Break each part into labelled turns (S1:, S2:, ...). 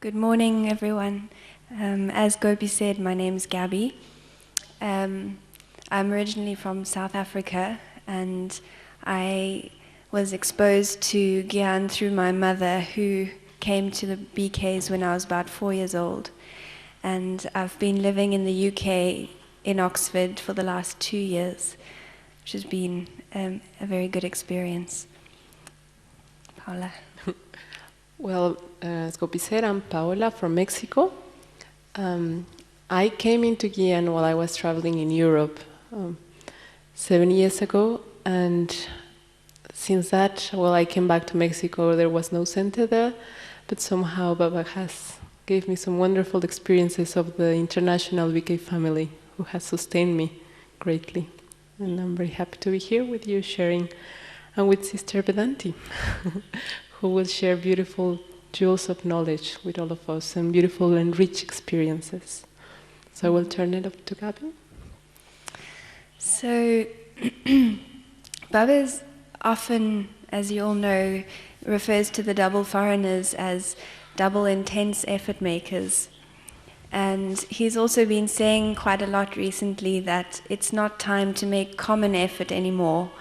S1: Good morning, everyone. As Gopi said, my name is Gabby. I'm originally from South Africa, and I was exposed to Gyan through my mother, who came to the BKs when I was about 4 years old. And I've been living in the UK, in Oxford, for the last 2 years, which has been a very good experience. Paula.
S2: Well, as Gopi said, I'm Paola from Mexico. I came into Gyan while I was traveling in Europe 7 years ago, and since that, I came back to Mexico. There was no center there, but somehow Baba has gave me some wonderful experiences of the international Bk family, who has sustained me greatly. And I'm very happy to be here with you, sharing, and with Sister Vedanti, who will share beautiful jewels of knowledge with all of us and beautiful and rich experiences. So I will turn it up to Gabby.
S1: So, Baba's often, as you all know, refers to the double foreigners as double intense effort makers. And he's also been saying quite a lot recently that it's not time to make common effort anymore.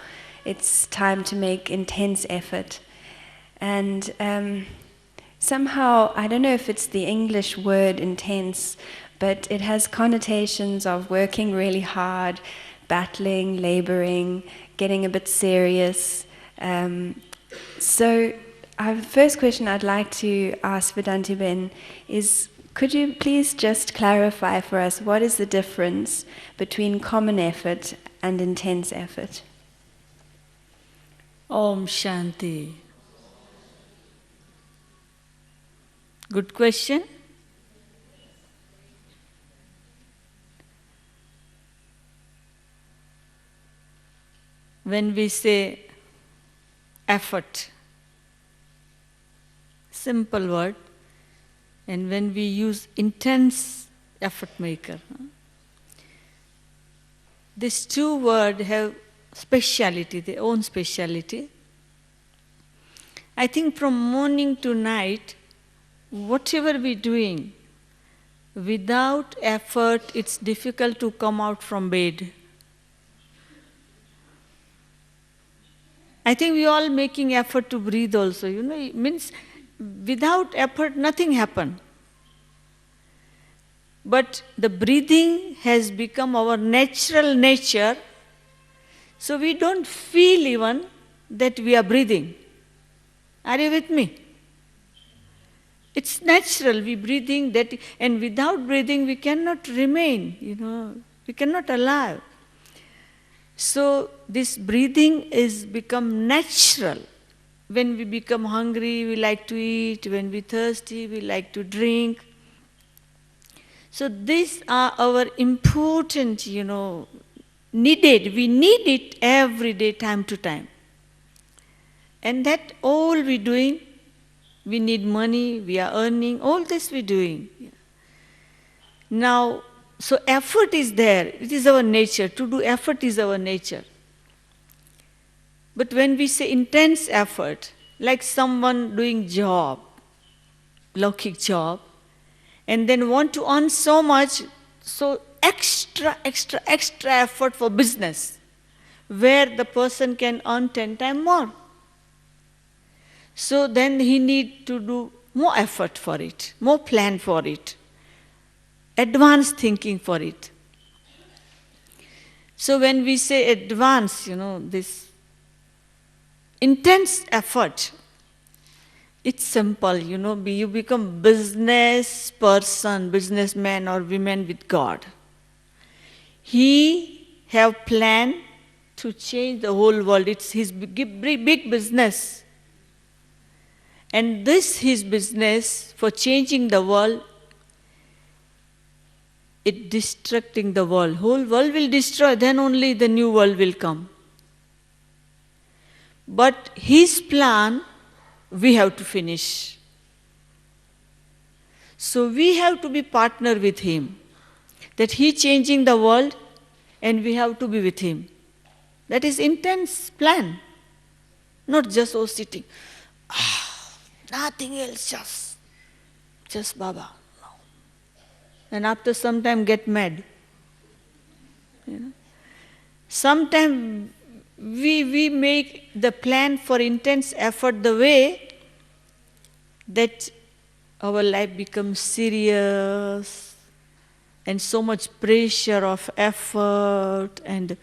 S1: It's time to make intense effort. And somehow, I don't know if it's the English word intense, but it has connotations of working really hard, battling, laboring, getting a bit serious. So the first question I'd like to ask Vedanti Ben is, could you please just clarify for us what is the difference between common effort and intense effort?
S3: Om Shanti. Good question. When we say effort, simple word, and when we use intense effort maker, these two words have speciality, their own speciality. I think from morning to night, whatever we're doing, without effort, it's difficult to come out from bed. I think we all making effort to breathe also, it means without effort, nothing happens. But the breathing has become our natural nature, so we don't feel even that we are breathing. Are you with me? It's natural, we breathing that, and without breathing we cannot remain, we cannot alive. So this breathing is become natural. When we become hungry, we like to eat. When we thirsty, we like to drink. So these are our important, needed. We need it every day, time to time. And that all we're doing, we need money, we are earning, all this we're doing. Now, so effort is there. It is our nature. To do effort is our nature. But when we say intense effort, like someone doing job, laukik job, and then want to earn so much, so extra effort for business, where the person can earn 10 times more. So then he need to do more effort for it, more plan for it, advanced thinking for it. So when we say advance, this intense effort, it's simple, you become business person, businessman or woman with God. He have plan to change the whole world. It's his big business. And this his business for changing the world, it destructing the world. Whole world will destroy, then only the new world will come. But his plan, we have to finish. So we have to be partner with him. That he changing the world and we have to be with him. That is intense plan. Not just sitting. Nothing else, just Baba. And after some time get mad. Sometimes we make the plan for intense effort the way that our life becomes serious and so much pressure of effort, and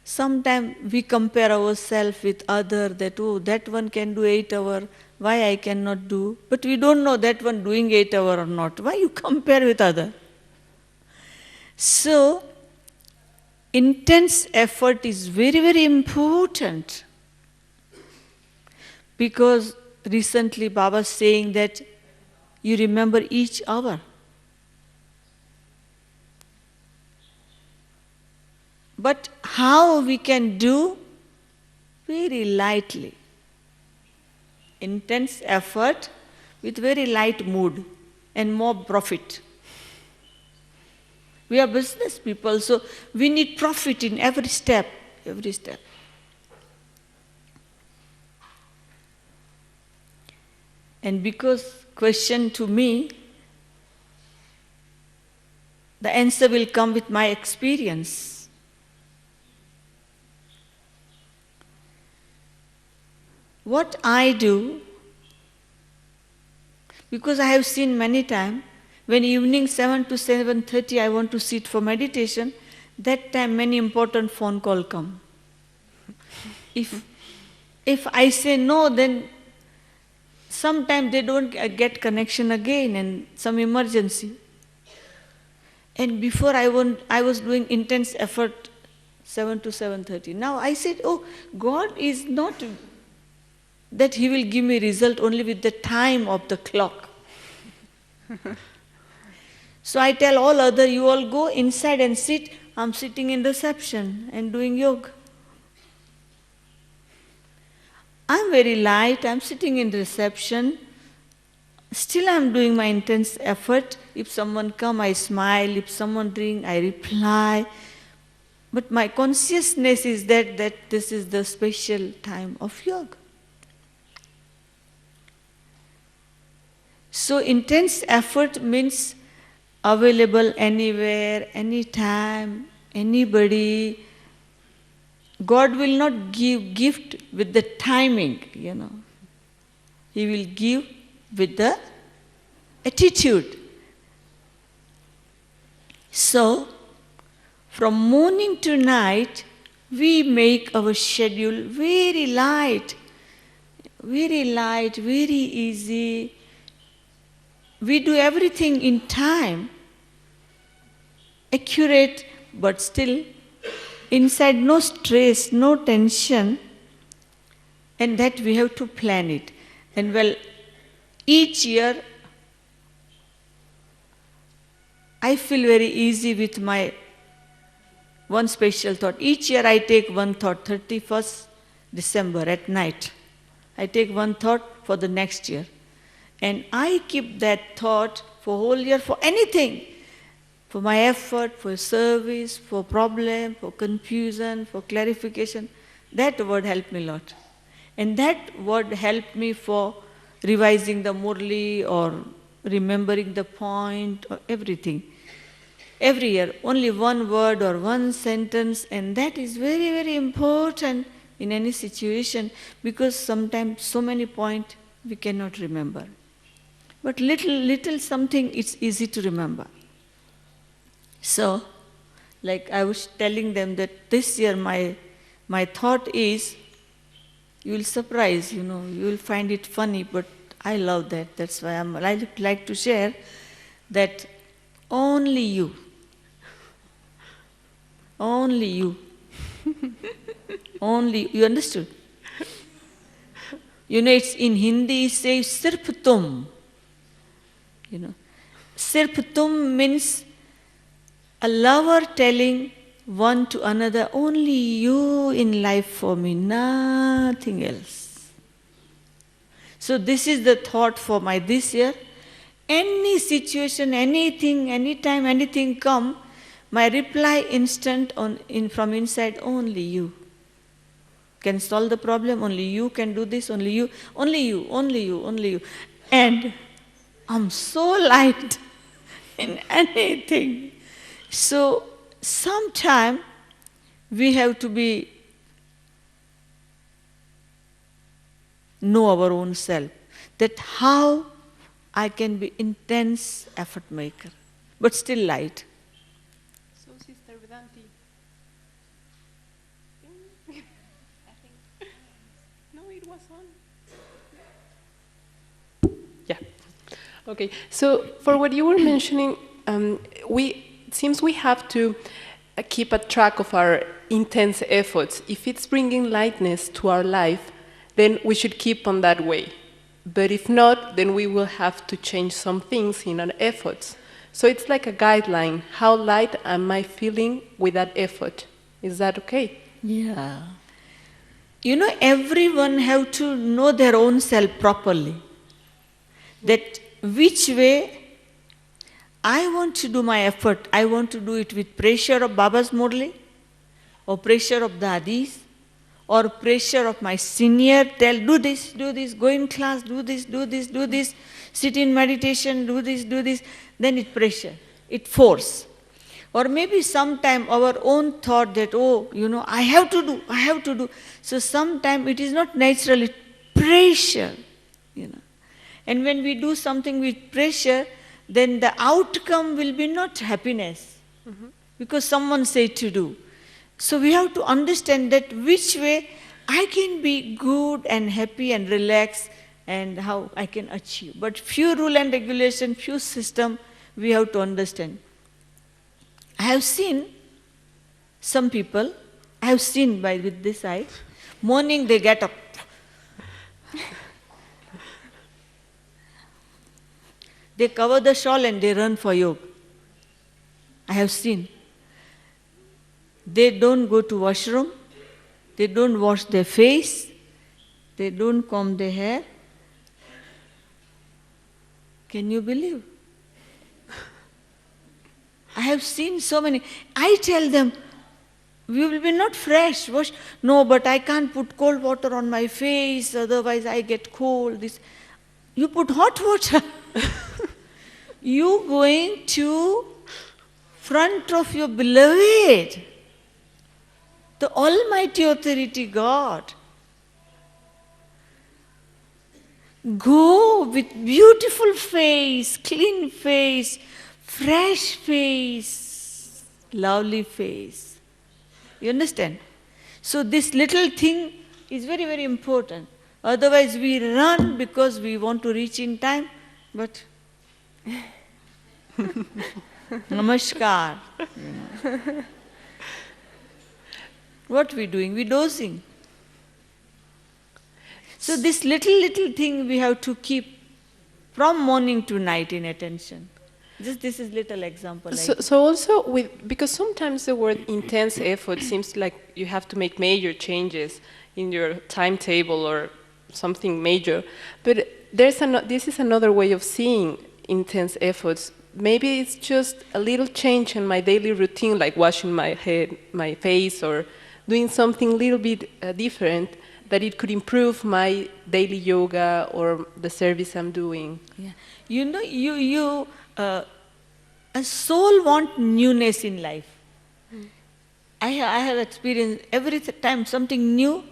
S3: sometimes we compare ourselves with others that, oh, that one can do 8 hours, why I cannot do? But we don't know that one doing 8 hours or not. Why you compare with other? So, intense effort is very, very important, because recently Baba was saying that you remember each hour. But how we can do? Very lightly. Intense effort with very light mood and more profit. We are business people, so we need profit in every step, every step. And because question to me, the answer will come with my experience. What I do, because I have seen many times, when evening 7 to 7:30 I want to sit for meditation, that time many important phone call come. If I say no, then sometimes they don't get connection again and some emergency. And before I was doing intense effort 7 to 7:30. Now I said, oh, God is not that He will give me result only with the time of the clock. So I tell all other, you all go inside and sit. I'm sitting in reception and doing yoga. I'm very light, I'm sitting in reception. Still I'm doing my intense effort. If someone come, I smile. If someone ring, I reply. But my consciousness is that this is the special time of yoga. So intense effort means available anywhere, anytime, anybody. God will not give gift with the timing, He will give with the attitude. So, from morning to night, we make our schedule very light, very easy. We do everything in time, accurate, but still inside no stress, no tension, and that we have to plan it. And well, each year I feel very easy with my one special thought. Each year I take one thought, 31st December at night. I take one thought for the next year. And I keep that thought for whole year, for anything. For my effort, for service, for problem, for confusion, for clarification. That word helped me a lot. And that word helped me for revising the Murli or remembering the point or everything. Every year, only one word or one sentence, and that is very, very important in any situation, because sometimes so many points we cannot remember. But little something, it's easy to remember. So, like I was telling them that this year my thought is, you will surprise, you will find it funny, but I love that. That's why I like to share that only you, only, you understood? It's in Hindi, it says sirf tum. Sirf tum means a lover telling one to another, only you in life for me, nothing else. So this is the thought for my this year. Any situation, anything, anytime, anything come, my reply instant from inside, only you can solve the problem, only you can do this, only you, only you, only you, only you. And I'm so light in anything. So sometime we have to know our own self, that how I can be intense effort maker, but still light.
S2: So, Sister Vedanti, I think, no, it was on. Yeah. Okay. So, for what you were mentioning, it seems we have to keep a track of our intense efforts. If it's bringing lightness to our life, then we should keep on that way. But if not, then we will have to change some things in our efforts. So it's like a guideline. How light am I feeling with that effort? Is that okay?
S3: Yeah. You know, everyone have to know their own self properly. That which way I want to do my effort. I want to do it with pressure of Baba's Murli, or pressure of the Adis, or pressure of my senior, tell, do this, go in class, do this, sit in meditation, do this, then it pressure, it force. Or maybe sometime our own thought that, oh, you know, I have to do. So sometime it is not natural, it's pressure, you know. And when we do something with pressure, then the outcome will be not happiness, because someone said to do. So we have to understand that which way I can be good and happy and relaxed, and how I can achieve. But few rule and regulation, few system, we have to understand. I have seen some people, I have seen with this eye, morning they get up. They cover the shawl and they run for yoga. I have seen. They don't go to washroom, they don't wash their face, they don't comb their hair. Can you believe? I have seen so many. I tell them, we will be not fresh, wash. No, but I can't put cold water on my face, otherwise I get cold. This. You put hot water. You going to front of your beloved, the Almighty Authority God. Go with beautiful face, clean face, fresh face, lovely face. You understand? So this little thing is very, very important. Otherwise we run because we want to reach in time, but namaskar. What we doing? We dozing. So this little thing we have to keep from morning to night in attention. This is little example.
S2: So also because sometimes the word intense effort seems like you have to make major changes in your timetable or something major, but this is another way of seeing intense efforts. Maybe it's just a little change in my daily routine, like washing my head, my face, or doing something a little bit different, that it could improve my daily yoga or the service I'm doing.
S3: Yeah. You know, a soul wants newness in life. I have experienced every time something new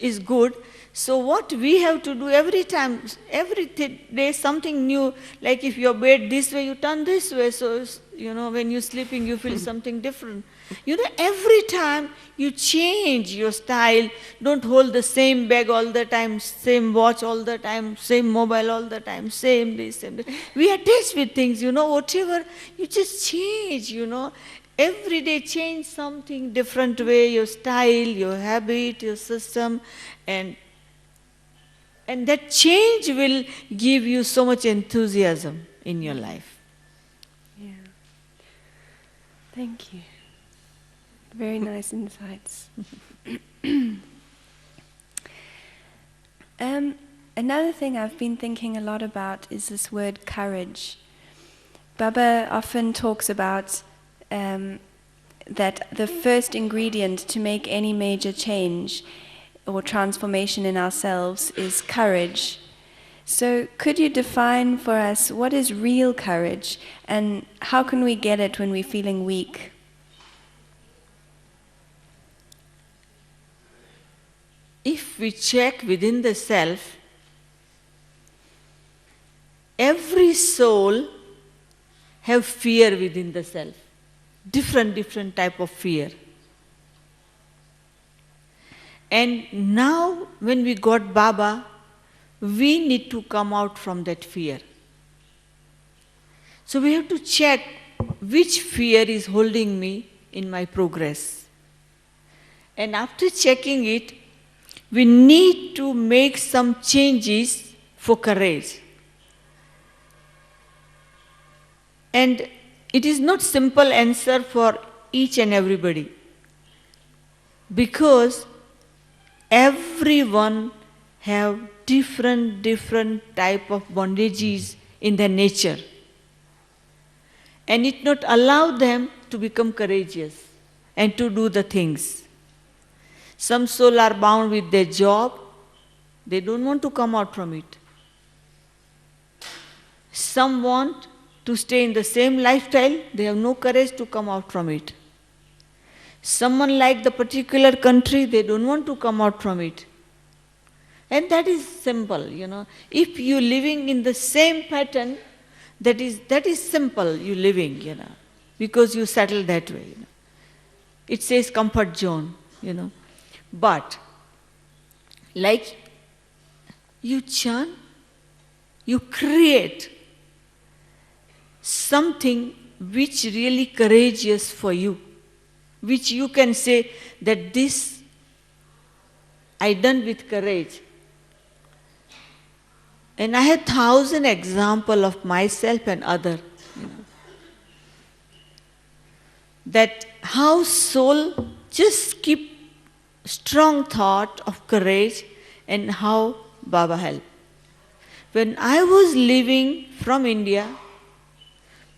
S3: is good. So what we have to do every time, every day something new, like if your bed this way, you turn this way, so you know when you're sleeping you feel something different. You know, every time you change your style, don't hold the same bag all the time, same watch all the time, same mobile all the time, same this, same that. We are attached with things, you know, whatever, you just change, you know. Every day change something different way, your style, your habit, your system, and that change will give you so much enthusiasm in your life.
S1: Yeah. Thank you. Very nice insights. Another thing I've been thinking a lot about is this word courage. Baba often talks about that the first ingredient to make any major change or transformation in ourselves is courage. So could you define for us what is real courage and how can we get it when we're feeling weak?
S3: If we check within the self, every soul have fear within the self, different type of fear. And now when we got Baba, we need to come out from that fear. So we have to check which fear is holding me in my progress. And after checking it, we need to make some changes for courage. And it is not simple answer for each and everybody, because everyone have different type of bondages in their nature, and it not allow them to become courageous and to do the things. Some soul are bound with their job, they don't want to come out from it. Some want to stay in the same lifestyle, they have no courage to come out from it. Someone like the particular country, they don't want to come out from it. And that is simple, you know. If you living in the same pattern, that is simple, you living, you know, because you settle that way. You know. It says comfort zone, you know. But, like you churn, you create something which really courageous for you, which you can say that this I done with courage. And I have 1,000 examples of myself and other, you know, that how soul just keep strong thought of courage and how Baba helped. When I was leaving from India,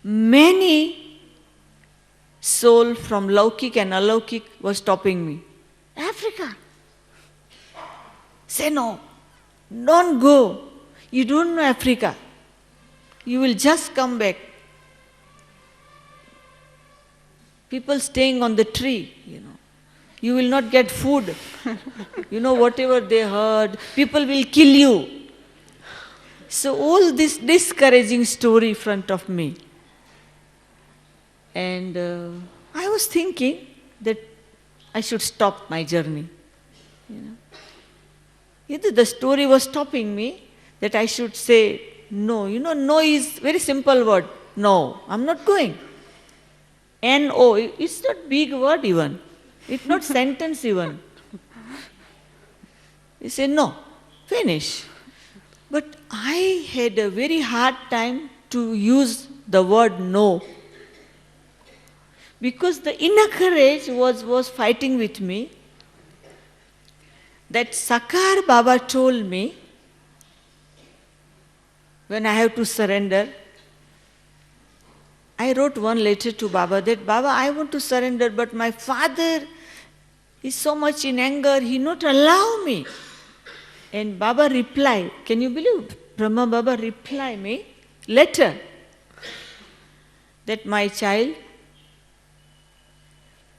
S3: many soul from Laukik and Alaukik was stopping me. Africa. Say no, don't go. You don't know Africa. You will just come back. People staying on the tree, you know. You will not get food. You know, whatever they heard, people will kill you. So all this discouraging story in front of me. And I was thinking that I should stop my journey. You know. Either the story was stopping me, that I should say no. You know, no is very simple word. No, I'm not going. N-O, it's not big word even. It's not sentence even. You say no, finish. But I had a very hard time to use the word no. Because the inner courage was fighting with me. That Sakar Baba told me, when I have to surrender, I wrote one letter to Baba that, Baba, I want to surrender, but my father is so much in anger, he not allow me. And Baba replied, can you believe? Brahma Baba replied me, letter, that my child,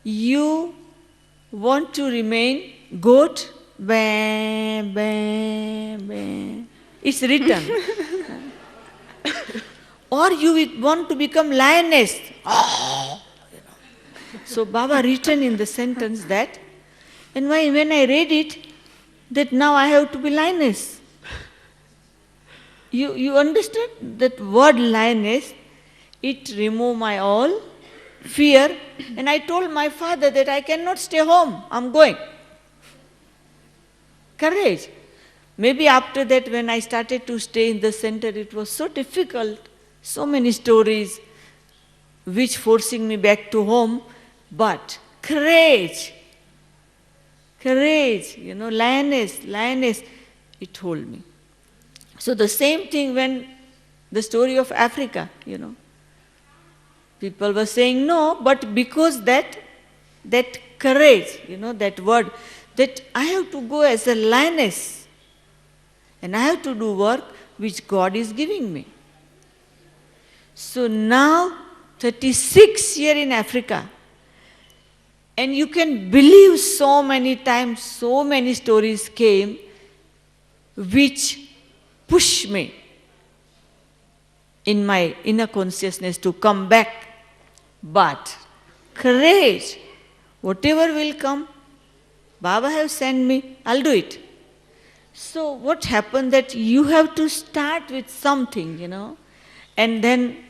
S3: you want to remain goat? Bah, bah, bah. It's written. Or you want to become lioness. Oh. So Baba written in the sentence that, and when I read it, that now I have to be lioness. You understand that word lioness, it remove my all fear, and I told my father that I cannot stay home, I'm going. Courage. Maybe after that when I started to stay in the center, it was so difficult, so many stories which forcing me back to home, but courage, you know, lioness, it told me. So the same thing when the story of Africa, you know, people were saying no, but because that courage, you know, that word, that I have to go as a lioness and I have to do work, which God is giving me. So now, 36 years in Africa, and you can believe so many times, so many stories came which push me in my inner consciousness to come back. But courage, whatever will come, Baba have sent me, I'll do it. So what happened that you have to start with something, and then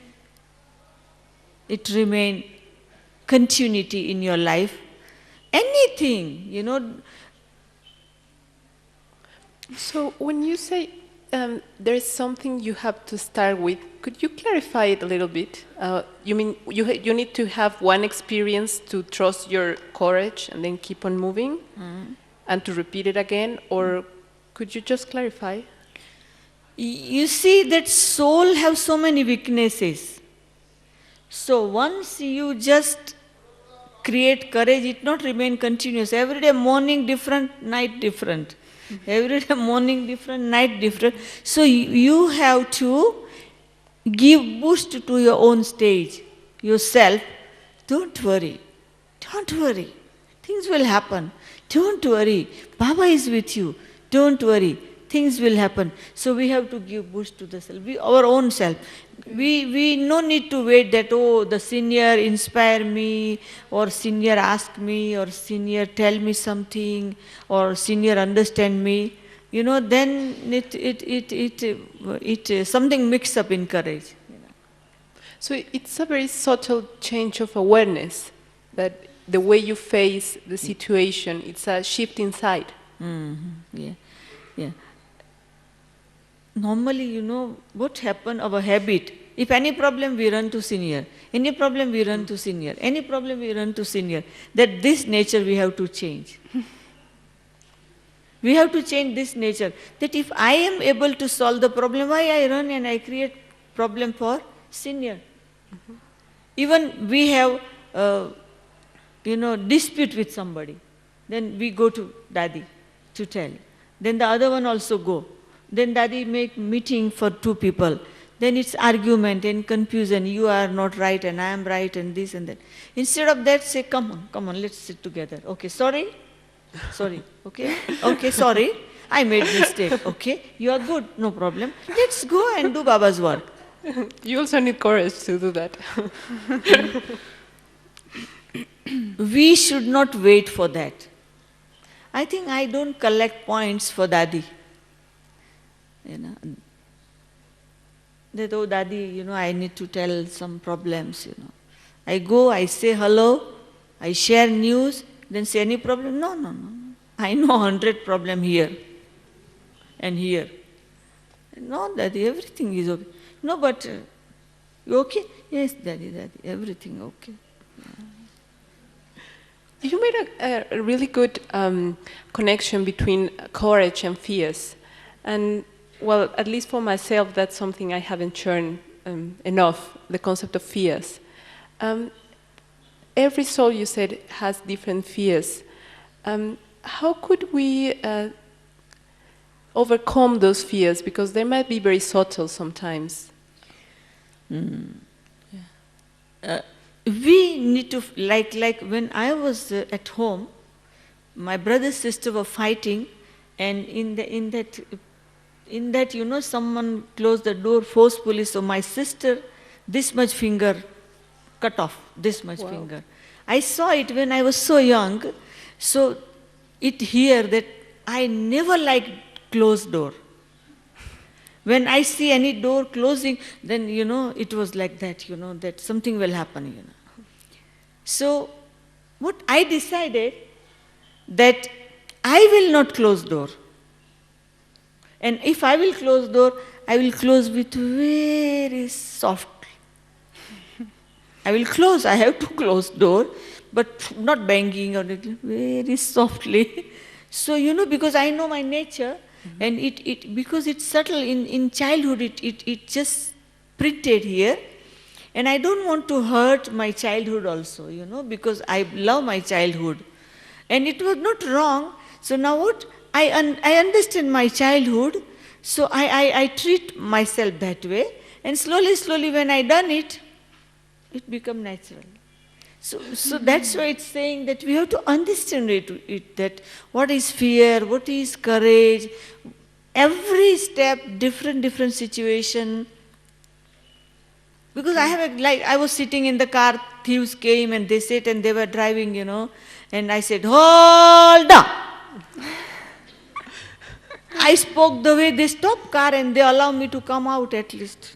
S3: it remain continuity in your life. Anything,
S2: So when you say there is something you have to start with, could you clarify it a little bit? You mean you need to have one experience to trust your courage and then keep on moving and to repeat it again? Or could you just clarify?
S3: You see that soul have so many weaknesses. So once you just create courage, it not remain continuous. Every day morning different, night different. Every day morning different, night different. So you have to give boost to your own stage, yourself. Don't worry. Don't worry. Things will happen. Don't worry. Baba is with you. Don't worry. Things will happen. So we have to give boost to the self, our own self. We no need to wait that, the senior inspire me, or senior ask me, or senior tell me something, or senior understand me. Then it something mix up in courage.
S2: So it's a very subtle change of awareness, that the way you face the situation, it's a shift inside.
S3: Yeah. Normally, what happened, our habit. If any problem, we run to senior. Any problem, we run to senior. Any problem, we run to senior. That this nature we have to change. We have to change this nature. That if I am able to solve the problem, why I run and I create problem for senior? Even we have, dispute with somebody. Then we go to Daddy to tell. Then the other one also go. Then Daddy make meeting for two people. Then it's argument and confusion. You are not right and I am right and this and that. Instead of that, say, come on, let's sit together. Okay, sorry, okay, sorry, I made mistake. Okay, you are good, no problem. Let's go and do Baba's work.
S2: You also need courage to do that.
S3: We should not wait for that. I think I don't collect points for Daddy. That, Daddy, I need to tell some problems, I go, I say hello, I share news, then say any problem? No. I know 100 problem here and here. No, Daddy, everything is okay. No, but you okay? Yes, Daddy, everything okay.
S2: You made a really good connection between courage and fears. And, well, at least for myself, that's something I haven't shown enough, the concept of fears. Every soul, you said, has different fears. How could we overcome those fears? Because they might be very subtle sometimes.
S3: We need to, like when I was at home, my brother and sister were fighting, and in that, someone closed the door forcefully, so my sister, this much finger cut off, this much finger. I saw it when I was so young, so it here that I never liked closed door. When I see any door closing, then, it was like that, that something will happen, So, what I decided, that I will not close door. And if I will close door, I will close with very soft. I will close, I have to close door, but not banging or very softly. So, because I know my nature, and because it's subtle in childhood, it just printed here. And I don't want to hurt my childhood also, because I love my childhood. And it was not wrong. So now what? I understand my childhood. So I treat myself that way, and slowly when I done it, it become natural. So that's why it's saying that we have to understand it, that what is fear, what is courage, every step, different situation. Because I was sitting in the car, thieves came and they said, and they were driving, and I said, hold up! I spoke the way they stop car and they allow me to come out at least.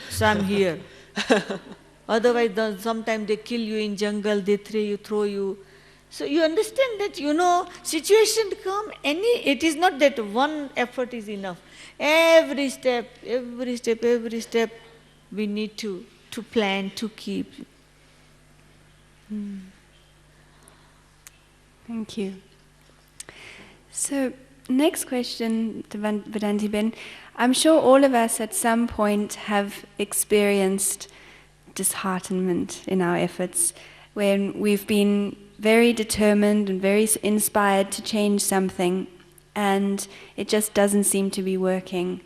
S3: So I'm here. Otherwise, sometimes they kill you in jungle, they throw you. So you understand that, situation come, it is not that one effort is enough. Every step, we need to plan, to keep.
S1: Thank you. So, next question to Vedanti Ben. I'm sure all of us at some point have experienced disheartenment in our efforts, when we've been very determined and very inspired to change something, and it just doesn't seem to be working.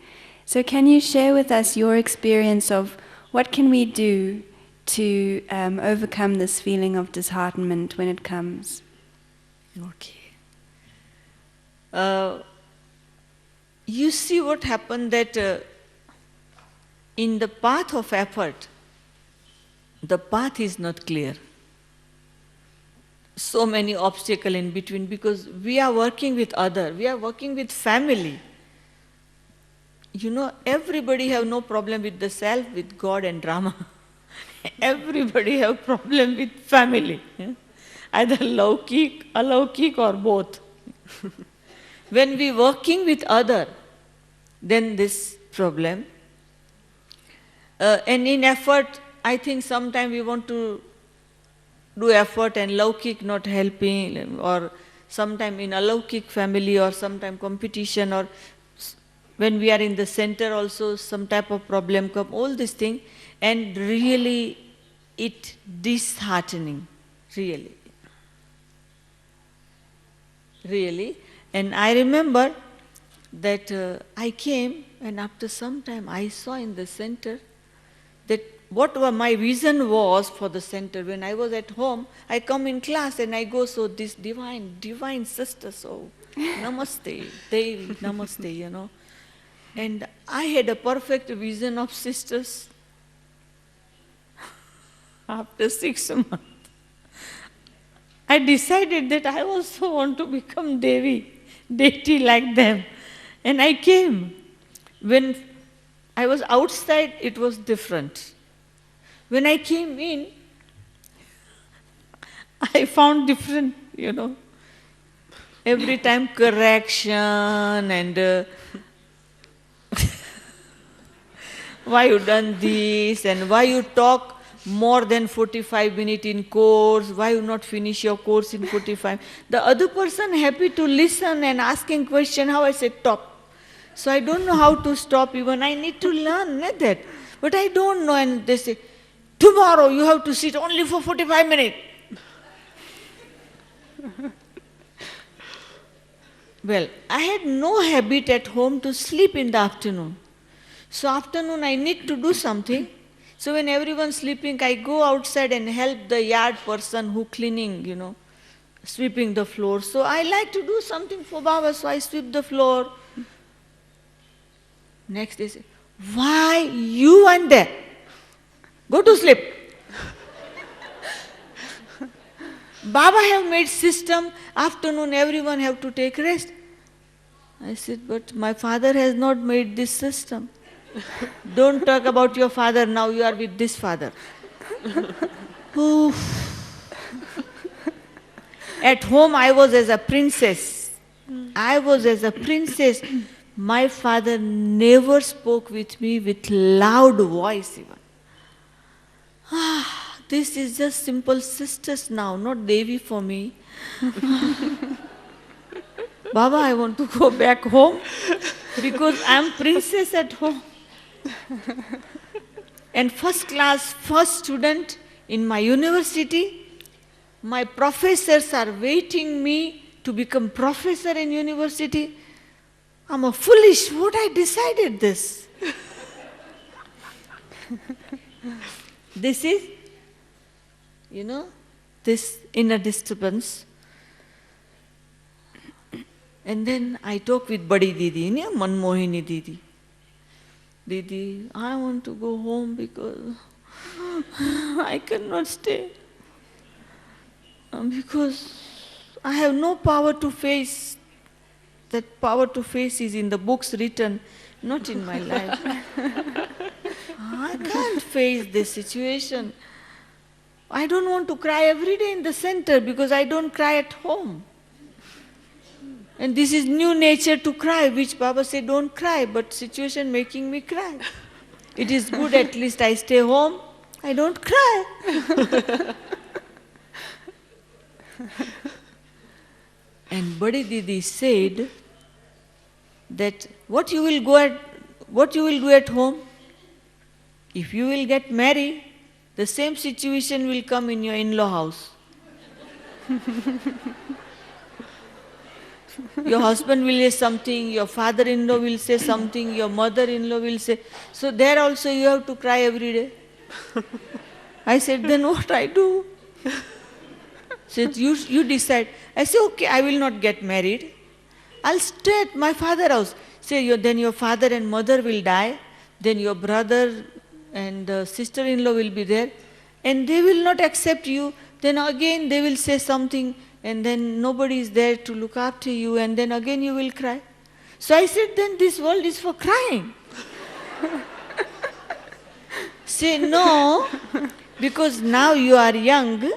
S1: So can you share with us your experience of what can we do to overcome this feeling of disheartenment when it comes?
S3: Okay. You see what happened that in the path of effort, the path is not clear. So many obstacles in between, because we are working with others, we are working with family. Everybody have no problem with the self, with God and drama. Everybody have problem with family. Either laukik, alaukik or both. When we working with other, then this problem. And in effort, I think sometimes we want to do effort and laukik not helping, or sometime in alaukik family, or sometime competition, or when we are in the center also some type of problem come, all these things, and really it disheartening, really. And I remember that I came, and after some time I saw in the center that what my vision was for the center. When I was at home, I come in class and I go, so this divine sister, so namaste, Devi, namaste, And I had a perfect vision of sisters. After 6 months, I decided that I also want to become deity like them. And I came. When I was outside, it was different. When I came in, I found different, every time correction and why you done this, and why you talk more than 45 minutes in course, why you not finish your course in 45. The other person happy to listen and asking question, how I said stop. So I don't know how to stop even, I need to learn that. But I don't know, and they say, tomorrow you have to sit only for 45 minutes. Well, I had no habit at home to sleep in the afternoon. So afternoon I need to do something. So when everyone's sleeping, I go outside and help the yard person who cleaning, sweeping the floor. So I like to do something for Baba, so I sweep the floor. Next day, say, why you went there? Go to sleep. Baba have made system, afternoon everyone have to take rest. I said, but my father has not made this system. Don't talk about your father, now you are with this father. At home I was as a princess. My father never spoke with me with loud voice even. This is just simple sisters now, not Devi for me. Baba, I want to go back home because I am princess at home. And first class, first student in my university, my professors are waiting me to become professor in university. I'm a foolish, what I decided this? This is, this inner disturbance. And then I talk with Badi Didi, Manmohini Didi. Didi, I want to go home because I cannot stay. Because I have no power to face. That power to face is in the books written, not in my life. I can't face this situation. I don't want to cry every day in the center because I don't cry at home. And this is new nature to cry, which Baba said, don't cry, but situation making me cry. It is good, at least I stay home, I don't cry. And Badi Didi said that what you will do at home, if you will get married, the same situation will come in your in-law house. Your husband will say something, your father-in-law will say something, your mother-in-law will say. So there also you have to cry every day. I said, then what I do? Said, you decide. I said, okay, I will not get married. I'll stay at my father's house. Say, then your father and mother will die, then your brother and sister-in-law will be there, and they will not accept you. Then again they will say something, and then nobody is there to look after you, and then again you will cry. So I said, then this world is for crying. Say, no, because now you are young,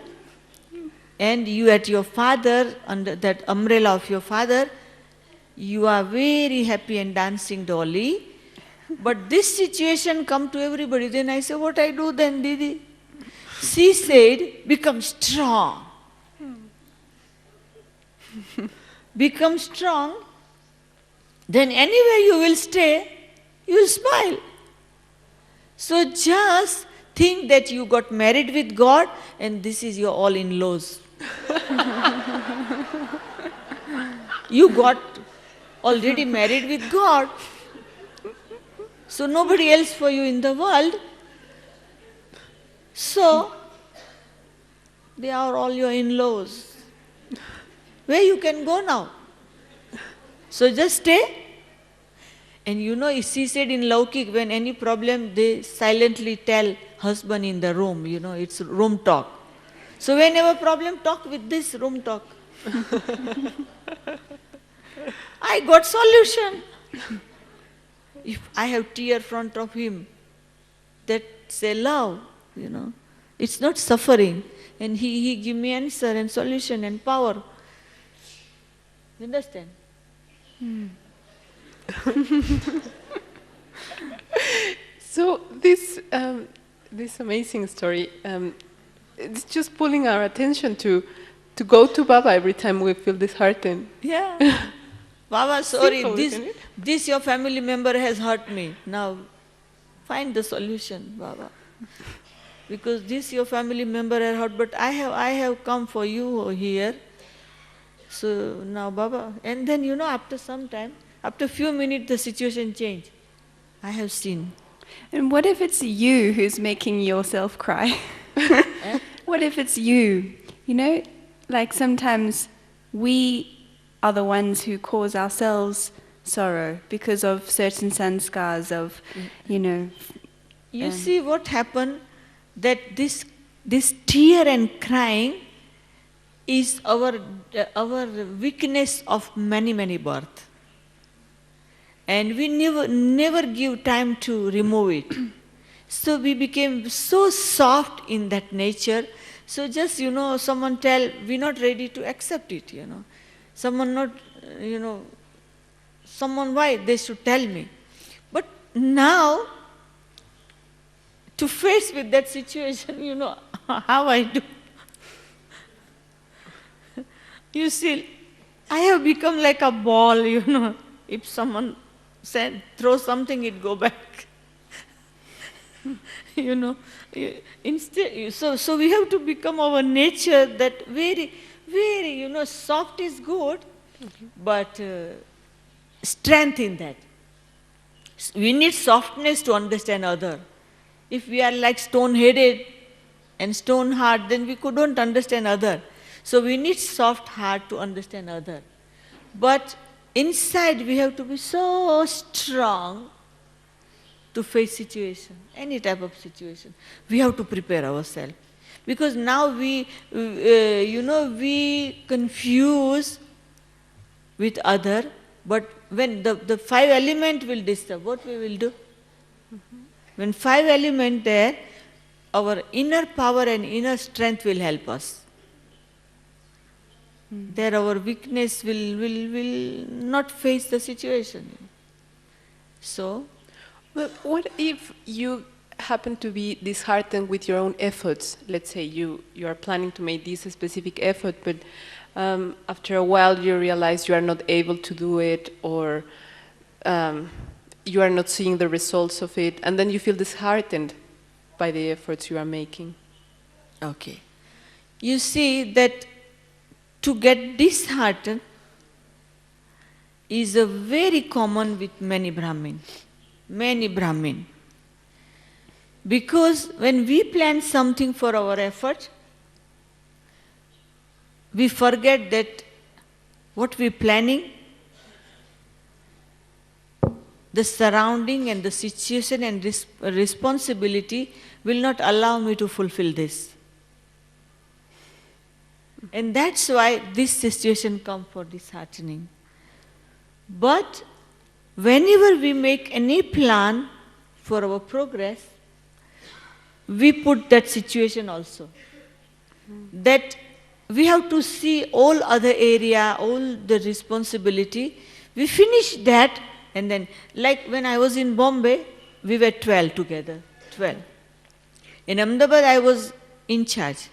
S3: and you at your father, under that umbrella of your father, you are very happy and dancing dolly. But this situation come to everybody. Then I say, what I do then, Didi? She said, become strong. Become strong. Then anywhere you will stay, you will smile. So just think that you got married with God and this is your all in-laws. You got already married with God. So nobody else for you in the world. So they are all your in-laws. Where you can go now? So just stay. And she said in Laukik, when any problem, they silently tell husband in the room, it's room talk. So whenever problem, talk with this room talk. I got solution. If I have tear front of him, that's a love, It's not suffering. And he give me answer and solution and power. You understand?
S2: So this amazing story, it's just pulling our attention to go to Baba every time we feel disheartened.
S3: Yeah. Baba, sorry,
S2: Simple,
S3: this your family member has hurt me. Now, find the solution, Baba. Because this your family member has hurt, but I have come for you here. So now, Baba, and then after some time, after a few minutes, the situation changed. I have seen.
S1: And what if it's you who's making yourself cry? What if it's you? Like sometimes we are the ones who cause ourselves sorrow because of certain sanskars of,
S3: You see what happened? That this tear and crying is our weakness of many births. And we never give time to remove it. So we became so soft in that nature. So just, someone tell, we're not ready to accept it, Someone not, someone why they should tell me. But now, to face with that situation, how I do. You see, I have become like a ball, If someone throw something, it go back. Instead, so we have to become our nature that very, very, soft is good, but strength in that. We need softness to understand other. If we are like stone-headed and stone-heart, then we couldn't understand other. So we need soft heart to understand other. But inside we have to be so strong to face situation, any type of situation. We have to prepare ourselves. Because now we confuse with other, but when the five element will disturb, what we will do? When five element there, our inner power and inner strength will help us. There our weakness will not face the situation. So,
S2: well, what if you happen to be disheartened with your own efforts? Let's say you are planning to make this specific effort, but after a while you realize you are not able to do it, or you are not seeing the results of it, and then you feel disheartened by the efforts you are making.
S3: okay. You see that to get disheartened is a very common with many Brahmin. Because when we plan something for our effort, we forget that what we're planning, the surrounding and the situation and responsibility will not allow me to fulfill this. And that's why this situation comes for disheartening. But whenever we make any plan for our progress, we put that situation also. That we have to see all other area, all the responsibility. We finish that, and then, like when I was in Bombay, we were 12 together, 12. In Ahmedabad, I was in charge.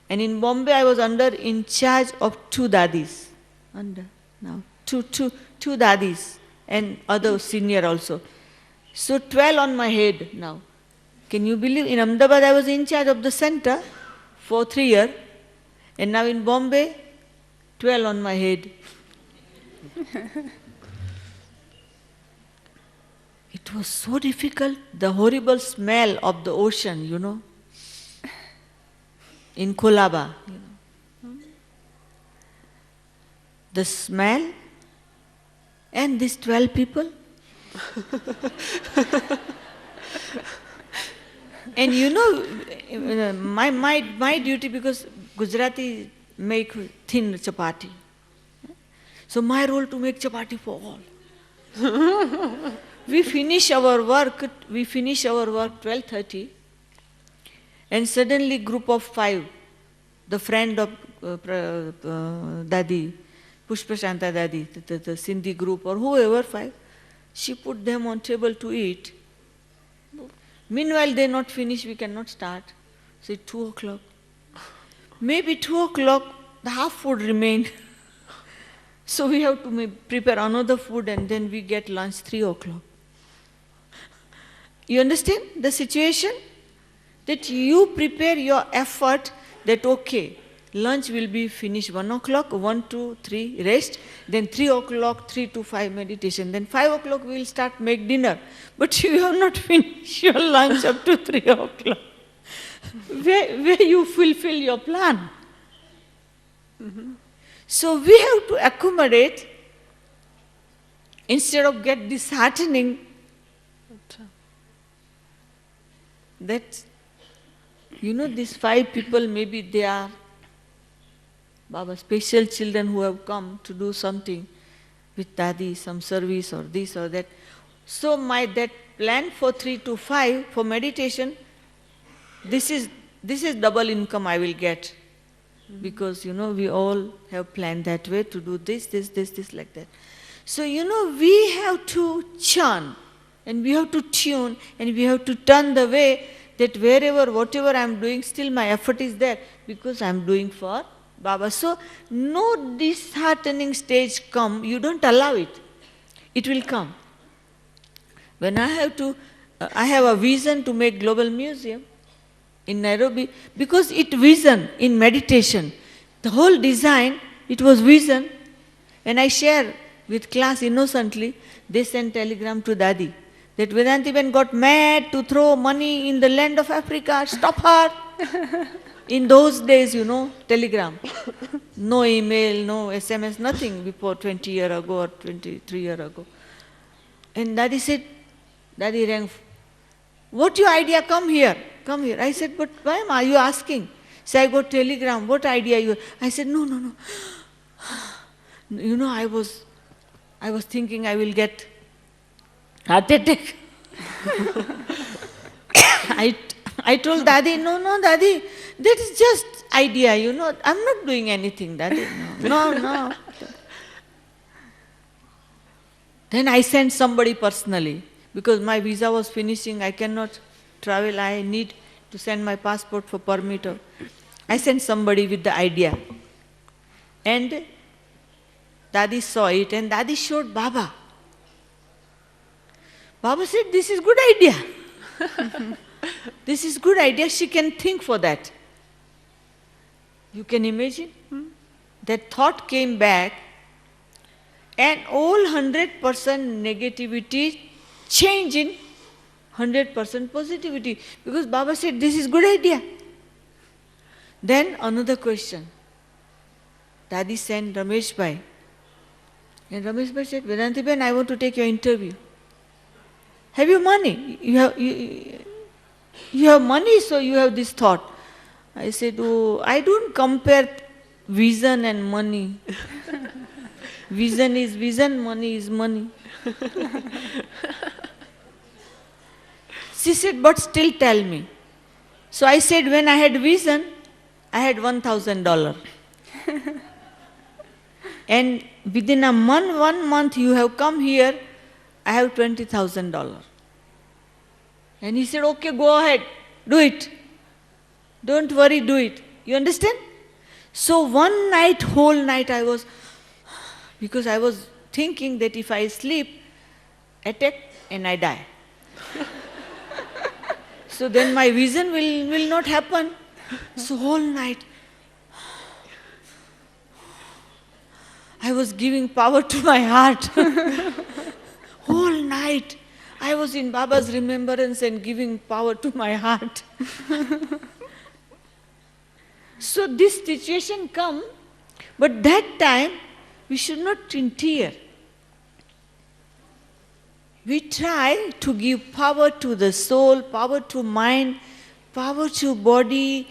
S3: And in Bombay, I was in charge of two dadis. Two dadis and other senior also. So 12 on my head now. Can you believe? In Ahmedabad, I was in charge of the center for 3 years. And now in Bombay, 12 on my head. It was so difficult. The horrible smell of the ocean, in Kolaba. The smell and these 12 people. And my duty, because Gujarati make thin chapati. So my role to make chapati for all. We finish our work 12:30, and suddenly group of 5, the friend of Dadi, Pushpashanta Dadi, the Sindhi group or whoever 5, she put them on table to eat. Meanwhile, they not finished, we cannot start. So 2 o'clock. Maybe 2 o'clock, the half food remained. So we have to prepare another food, and then we get lunch 3 o'clock. You understand the situation? That you prepare your effort that okay, lunch will be finished 1 o'clock, 1 to 3 rest, then 3 o'clock, 3 to 5 meditation, then 5 o'clock we will start make dinner. But you have not finished your lunch up to 3 o'clock. Where you fulfill your plan. So we have to accommodate instead of get disheartening that, these 5 people, maybe they are Baba, special children who have come to do something with Dadi, some service or this or that. So that plan for 3 to 5 for meditation, this is double income I will get. Because, we all have planned that way to do this, like that. So, we have to churn, and we have to tune, and we have to turn the way that whatever I am doing, still my effort is there, because I am doing for Baba. So, no disheartening stage come, you don't allow it. It will come. When I have a vision to make global museum in Nairobi, because it vision in meditation. The whole design, it was vision. And I share with class innocently, they sent telegram to Dadi that Vedanti Ben got mad to throw money in the land of Africa, stop her. In those days, telegram. No email, no SMS, nothing before 20 years ago or 23 years ago. And Daddy rang, what your idea? Come here. I said, but why are you asking? Say, I got telegram, what idea you? I said, no. I was thinking I will get heart attack. I told Daddy, no, Daddy, that is just idea, I'm not doing anything, Daddy. No. Then I sent somebody personally, because my visa was finishing, I cannot travel, I need to send my passport for permit. I sent somebody with the idea. And Daddy saw it and Daddy showed Baba. Baba said, this is good idea. This is good idea, she can think for that. You can imagine? That thought came back and all 100% negativity changed in 100% positivity. Because Baba said, this is good idea. Then another question. Daddy sent Ramesh Bhai. And Ramesh Bhai said, Vedanti Ben, I want to take your interview. Have you money? You have money, so you have this thought. I said, oh, I don't compare vision and money. Vision is vision, money is money. She said, but still tell me. So I said, when I had vision, I had $1,000. And within a month, 1 month you have come here, I have $20,000. And he said, okay, go ahead, do it. Don't worry, do it. You understand? So one night, whole night because I was thinking that if I sleep, attack and I die. So then my vision will not happen. So whole night, I was giving power to my heart. Whole night, I was in Baba's remembrance and giving power to my heart. So this situation come, but that time we should not in tear. We try to give power to the soul, power to mind, power to body,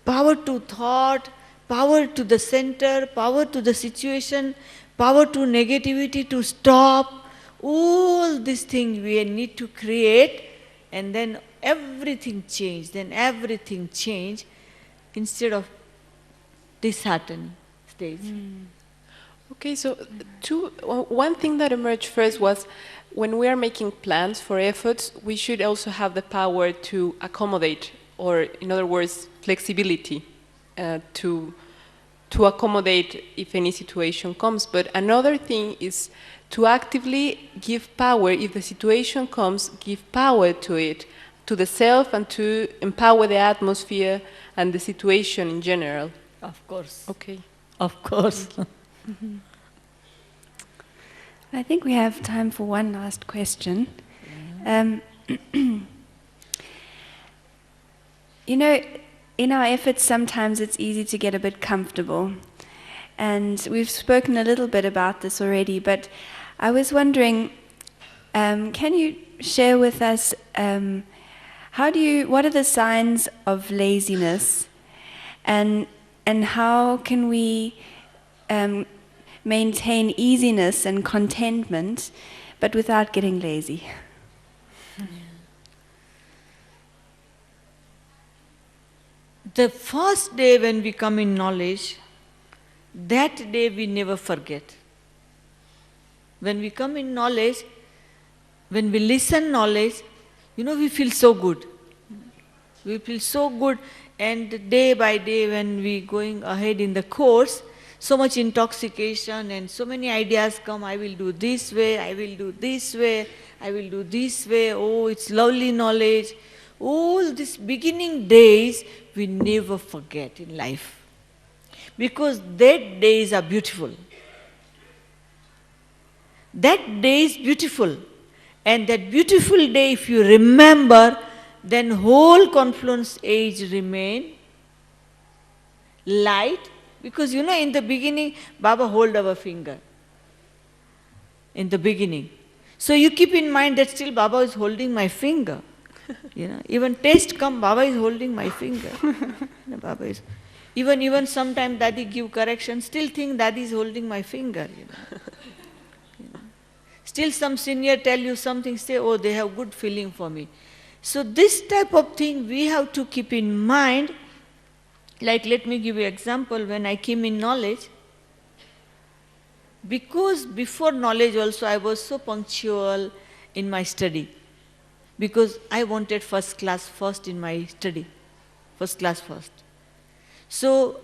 S3: power to thought, power to the center, power to the situation, power to negativity to stop. All these things we need to create, and then everything change. Instead of disheartening stage.
S2: Okay, so one thing that emerged first was when we are making plans for efforts, we should also have the power to accommodate, or in other words, flexibility to accommodate if any situation comes. But another thing is to actively give power, if the situation comes, give power to it, to the self, and to empower the atmosphere and the situation in general.
S3: Of course.
S2: Okay.
S3: Of course.
S1: I think we have time for one last question. In our efforts, sometimes it's easy to get a bit comfortable. And we've spoken a little bit about this already, but I was wondering, can you share with us what are the signs of laziness, and how can we maintain easiness and contentment, but without getting lazy?
S3: The first day when we come in knowledge, that day we never forget. When we come in knowledge, when we listen knowledge, we feel so good. We feel so good, and day by day when we going ahead in the course, so much intoxication and so many ideas come, I will do this way, I will do this way, I will do this way, oh, it's lovely knowledge. All these beginning days we never forget in life, because that days are beautiful. That day is beautiful. And that beautiful day, if you remember, then whole confluence age remain light. Because in the beginning, Baba hold our finger. In the beginning. So you keep in mind that still Baba is holding my finger. Even taste come, Baba is holding my finger. Baba is, even sometime Daddy give correction, still think Daddy is holding my finger. Still some senior tell you something, say, oh, they have good feeling for me. So this type of thing we have to keep in mind. Like, let me give you an example. When I came in knowledge, because before knowledge also I was so punctual in my study, because I wanted first class first in my study, first class first. So,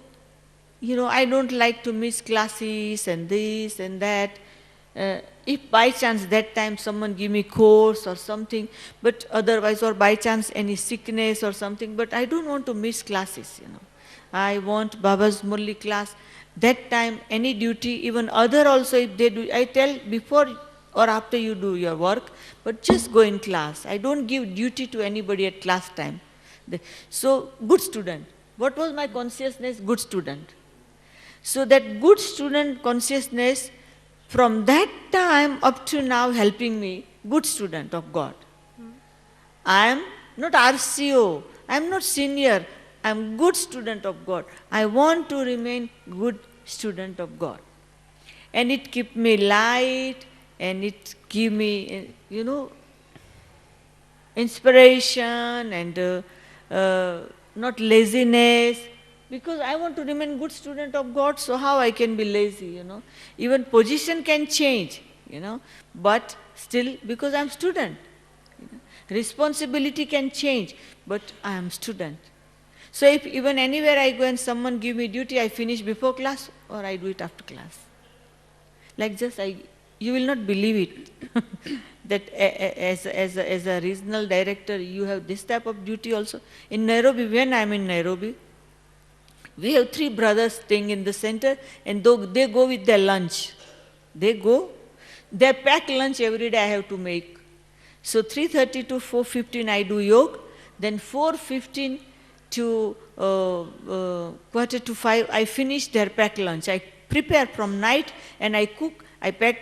S3: I don't like to miss classes and this and that. If by chance that time someone give me course or something, but otherwise, or by chance any sickness or something, but I don't want to miss classes, I want Baba's Murli class. That time, any duty, even other also, if they do, I tell before or after you do your work, but just go in class. I don't give duty to anybody at class time. So, good student. What was my consciousness? Good student. So that good student consciousness, from that time up to now helping me, good student of God. I am not RCO, I am not senior, I am good student of God. I want to remain good student of God. And it keep me light, and it give me, inspiration and not laziness. Because I want to remain good student of God, so how I can be lazy, Even position can change, but still, because I am student. Responsibility can change, but I am student. So if even anywhere I go and someone give me duty, I finish before class or I do it after class. Like just you will not believe it, that as a regional director, you have this type of duty also. In Nairobi, when I am in Nairobi, we have 3 brothers staying in the center, and they go with their lunch. They pack lunch every day I have to make. So 3:30 to 4:15 I do yoga, then 4:15 to 4:45 I finish their pack lunch. I prepare from night and I cook, I pack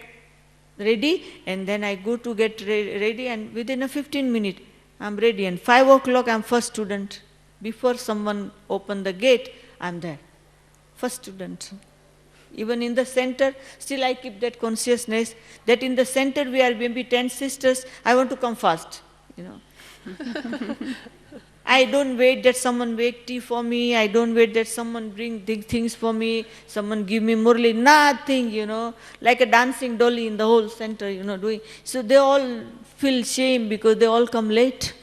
S3: ready, and then I go to get ready, and within a 15 minutes I'm ready, and 5 o'clock I'm first student. Before someone open the gate, I'm there, first student. Even in the center, still I keep that consciousness that in the center we are maybe 10 sisters, I want to come first, I don't wait that someone make tea for me, I don't wait that someone bring things for me, someone give me murli, nothing, like a dancing dolly in the whole center, doing. So they all feel shame because they all come late.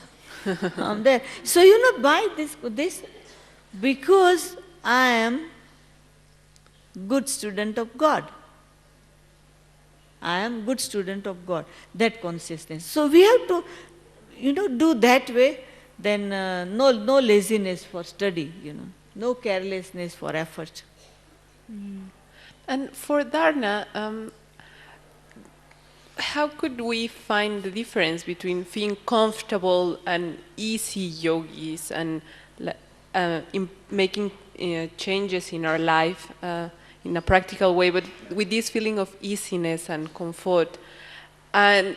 S3: I'm there. So, by this, because I am good student of God. I am good student of God, that consciousness. So we have to, do that way, then no laziness for study, no carelessness for effort.
S2: And for Dharna, how could we find the difference between being comfortable and easy yogis and in making changes in our life in a practical way, but with this feeling of easiness and comfort? And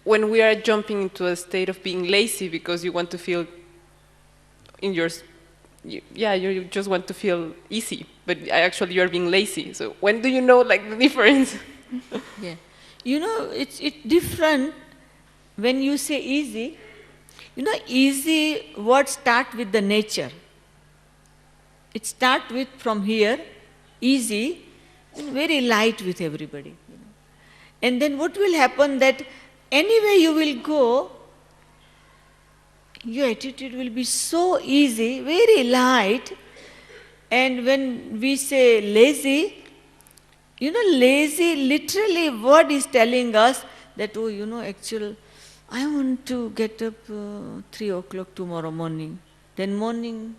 S2: when we are jumping into a state of being lazy because you want to feel you just want to feel easy, but actually you're being lazy. So when do you know the difference?
S3: Yeah. It's different when you say easy. Easy word start with the nature. It start with from here, easy, and very light with everybody. And then what will happen that anywhere you will go, your attitude will be so easy, very light. And when we say lazy, lazy, literally word is telling us that, actually, I want to get up 3 o'clock tomorrow morning. Then morning,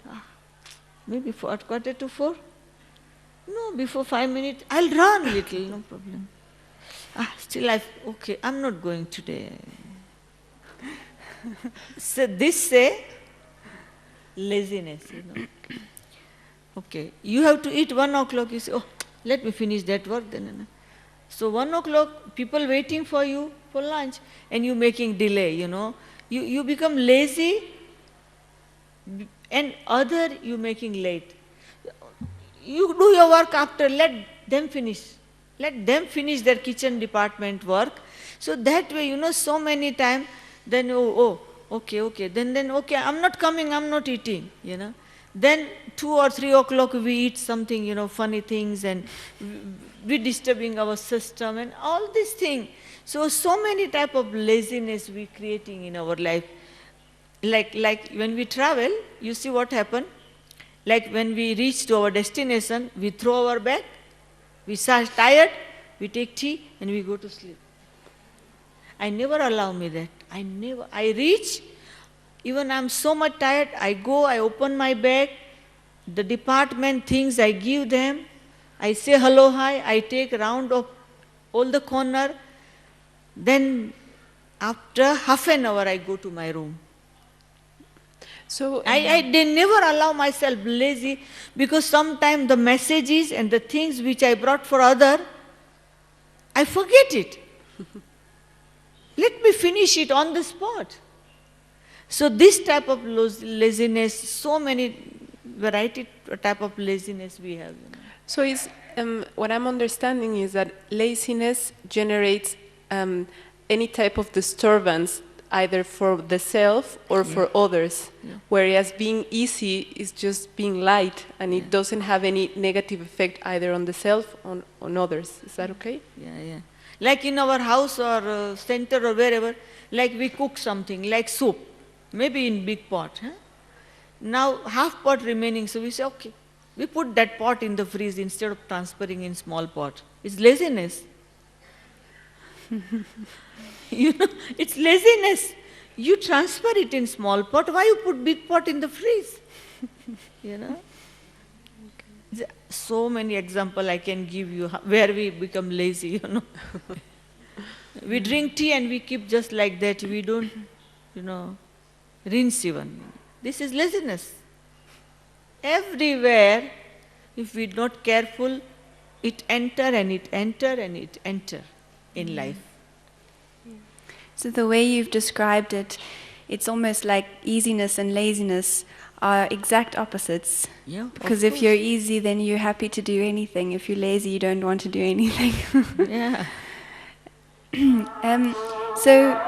S3: maybe 4:15. No, before 5 minutes, I'll run little, no problem. Still okay, I'm not going today. So this say laziness, Okay, you have to eat 1 o'clock, you say, oh, let me finish that work then. So 1 o'clock, people waiting for you for lunch, and you making delay, You become lazy, and other you making late. You do your work after, let them finish. Let them finish their kitchen department work. So that way, so many times, then, okay, then, okay, I'm not coming, I'm not eating, Then 2 or 3 o'clock we eat something, funny things, and we disturbing our system and all these things. So many type of laziness we creating in our life. Like when we travel, you see what happened? Like when we reach to our destination, we throw our bag, we start tired, we take tea and we go to sleep. I never allow me that. I reach, even I'm so much tired, I go, I open my bag, the department things I give them, I say hello, hi, I take round of all the corner, then after half an hour I go to my room.
S2: So
S3: I never allow myself lazy, because sometimes the messages and the things which I brought for other, I forget it. Let me finish it on the spot. So this type of laziness, so many variety type of laziness we have.
S2: So what I'm understanding is that laziness generates any type of disturbance, either for the self or for others, whereas being easy is just being light, and it doesn't have any negative effect either on the self or on others. Is that okay?
S3: Yeah. Like in our house or center or wherever, like we cook something, like soup, maybe in big pot. Now half pot remaining, so we say, okay, we put that pot in the freeze instead of transferring in small pot. It's laziness. It's laziness. You transfer it in small pot, why you put big pot in the freeze? So many examples I can give you where we become lazy, We drink tea and we keep just like that. We don't, rinse even. This is laziness. Everywhere, if we're not careful, it enter and it enter and it enter in life.
S1: So the way you've described it, it's almost like easiness and laziness are exact opposites.
S3: Yeah,
S1: because if you're easy, then you're happy to do anything. If you're lazy, you don't want to do anything.
S3: Yeah.
S1: So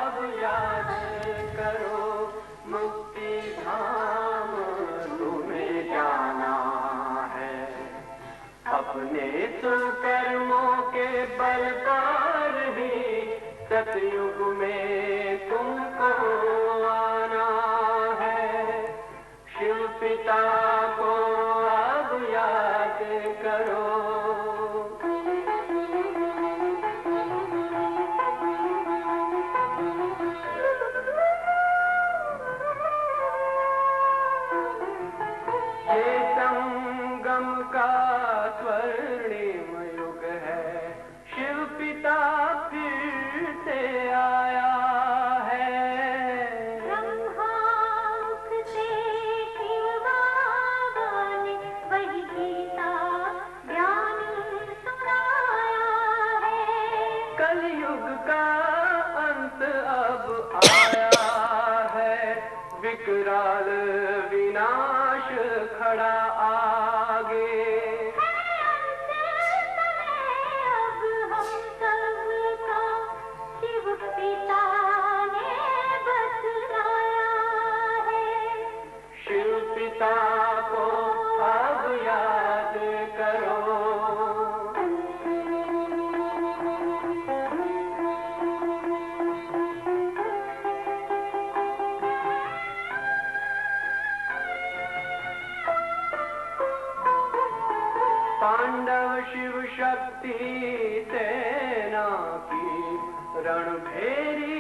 S4: सतयुग में तुमको आना है, शिव पिता को अब याद करो। ये संगम का स्वर्णिम युग है, शिव पिता फिर से आया है। ब्रह्मामुख से शिव बाबा ने वही गीता ज्ञान सुनाया है। कलयुग का अंत अब आया है, विकराल विनाश खड़ा आगे। पांडव शिव शक्ति सेना की रणभेरी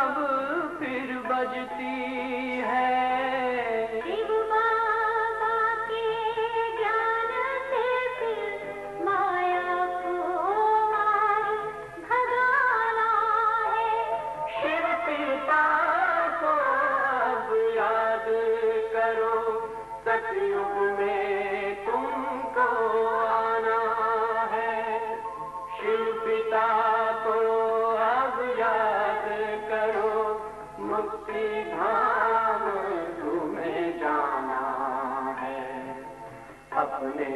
S4: अब फिर बजती है। शिव बाबा के ज्ञान से फिर माया को मार सतयुग में तुमको आना है। शिव पिता को अब याद करो, मुक्ति धाम तुम्हें जाना है। अपने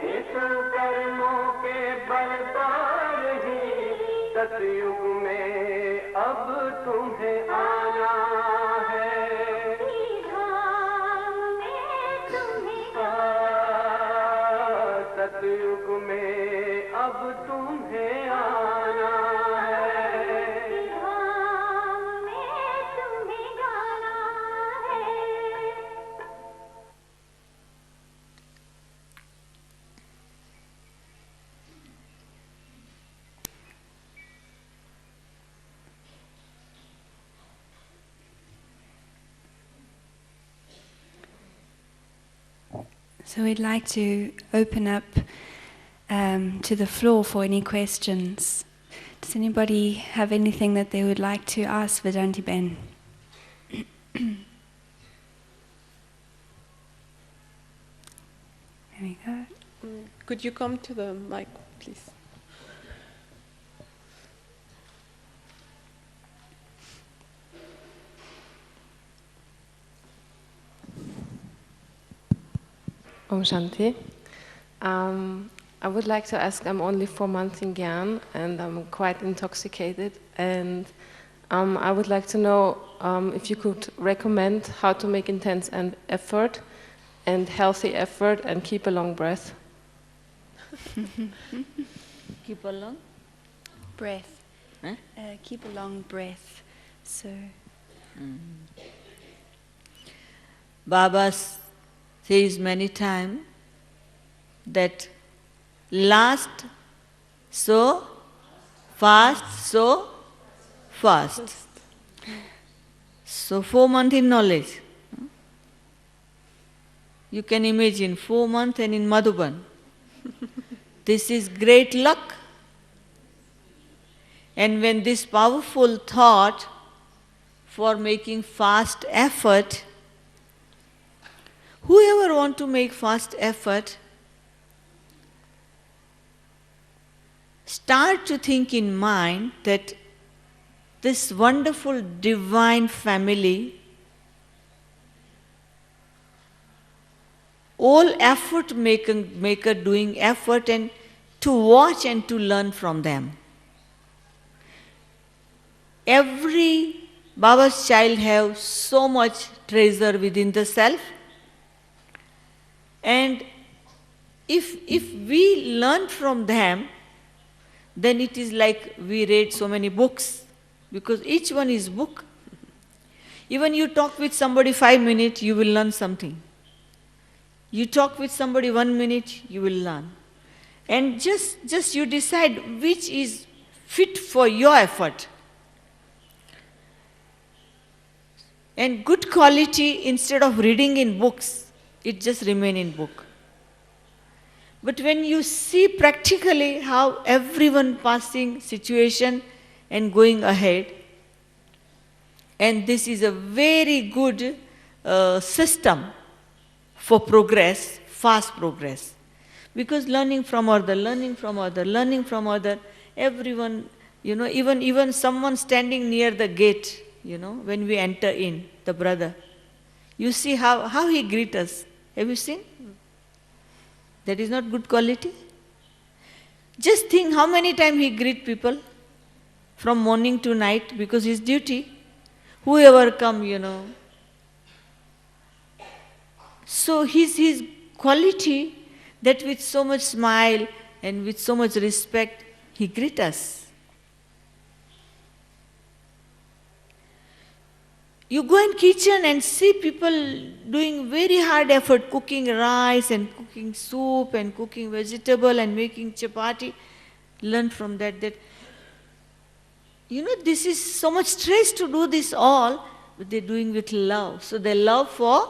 S4: कर्मों के बल पर ही सतयुग में अब तुम्हें आना है। सतयुग में अब तुम्हें आना है। तुम्हें जाना है।
S1: So we'd like to open up to the floor for any questions. Does anybody have anything that they would like to ask Vedanti Ben? There we go.
S2: Could you come to the mic, please? Om Shanti. I would like to ask, I'm only 4 months in Gyan and I'm quite intoxicated, and I would like to know if you could recommend how to make intense effort and healthy effort and keep a long breath.
S3: Keep a long
S1: Breath.
S3: eh?
S1: Keep a long breath. So,
S3: Baba says many times that last so fast, so fast. So 4 months in knowledge. You can imagine 4 months and in Madhuban. This is great luck. And when this powerful thought for making fast effort, whoever want to make fast effort, start to think in mind that this wonderful divine family, all effort maker doing effort, and to watch and to learn from them. Every Baba's child have so much treasure within the self, and if we learn from them, then it is like we read so many books, because each one is book. Even you talk with somebody 5 minutes, you will learn something. You talk with somebody 1 minute, you will learn. And just you decide which is fit for your effort. And good quality, instead of reading in books, it just remain in book. But when you see practically how everyone passing situation and going ahead, and this is a very good system for progress, fast progress. Because learning from other, everyone, even someone standing near the gate, when we enter in, the brother, you see how he greets us. Have you seen? That is not good quality. Just think how many times he greet people from morning to night, because his duty. Whoever come, So his quality, that with so much smile and with so much respect, he greets us. You go in kitchen and see people doing very hard effort, cooking rice and cooking soup and cooking vegetable and making chapati. Learn from that this is so much stress to do this all, but they're doing with love. So they love for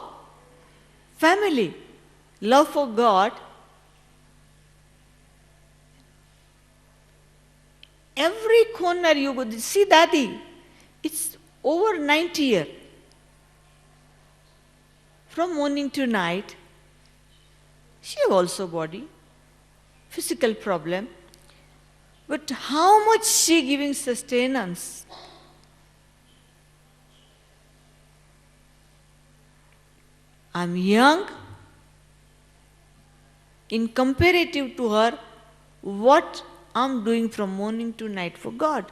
S3: family, love for God. Every corner you go, see Dadi, it's over 90 years. From morning to night, She have also body, physical problem. But how much she giving sustenance? I'm young. In comparative to her, what I'm doing from morning to night for God.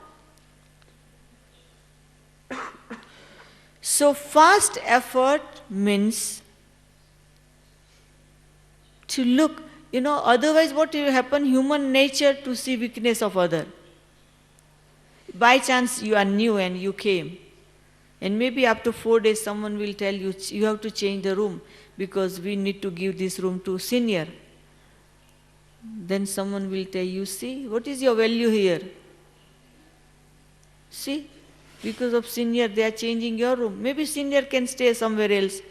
S3: So fast effort means to look, otherwise what will happen? Human nature to see weakness of other. By chance you are new and you came. And maybe after 4 days someone will tell you, you have to change the room because we need to give this room to senior. Then someone will tell you, see, what is your value here? See, because of senior they are changing your room. Maybe senior can stay somewhere else.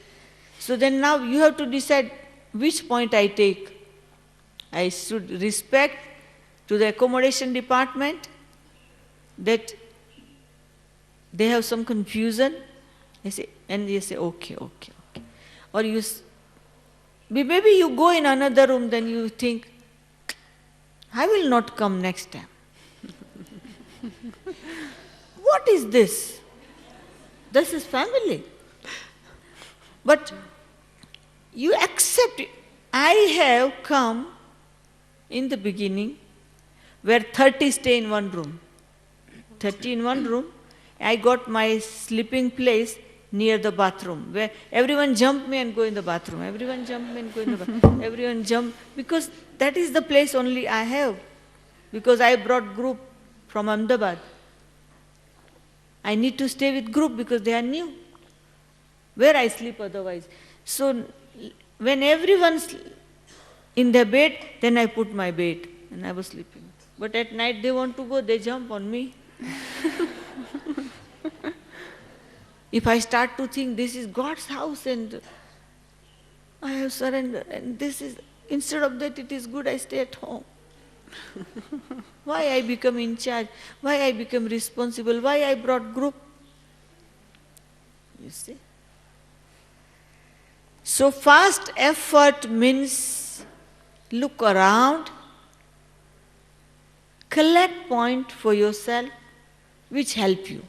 S3: So then now you have to decide which point I take. I should respect to the accommodation department that they have some confusion. And you say, okay. Or maybe you go in another room, then you think, I will not come next time. What is this? This is family. But you accept it. I have come in the beginning where 30 stay in one room. 30 in one room. I got my sleeping place near the bathroom where everyone jump me and go in the bathroom. Everyone jump me and go in the bathroom. Everyone jump because that is the place only I have. Because I brought group from Ahmedabad. I need to stay with group because they are new. Where I sleep otherwise. So when everyone's in their bed, then I put my bed and I was sleeping. But at night they want to go, they jump on me. If I start to think this is God's house and I have surrendered and this is, instead of that it is good I stay at home. Why I become in charge? Why I become responsible? Why I brought group? You see? So fast effort means look around, collect point for yourself which help you.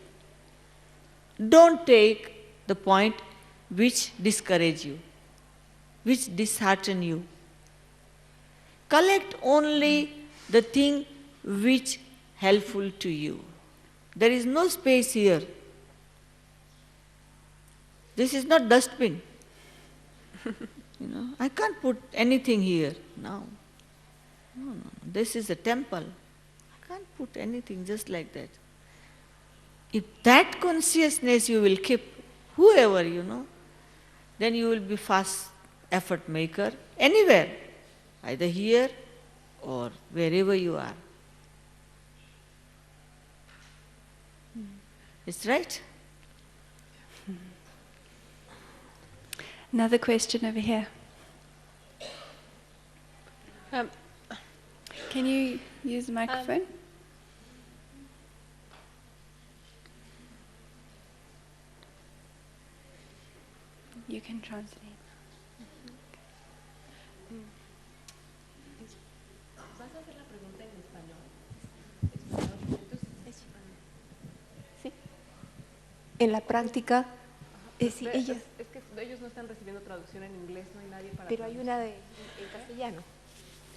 S3: Don't take the point which discourage you, which dishearten you. Collect only the thing which helpful to you. There is no space here. This is not dustbin. I can't put anything here now. No. This is a temple. I can't put anything just like that. If that consciousness you will keep, whoever then you will be fast effort maker anywhere, either here or wherever you are. It's right?
S1: Another question over here. Can you use the microphone? You can translate.
S2: ¿Vas a hacer la pregunta en español?
S5: Sí. En la práctica, sí, ellos.
S2: Es que ellos no están recibiendo traducción en inglés, no hay nadie para.
S5: Pero hay una en castellano.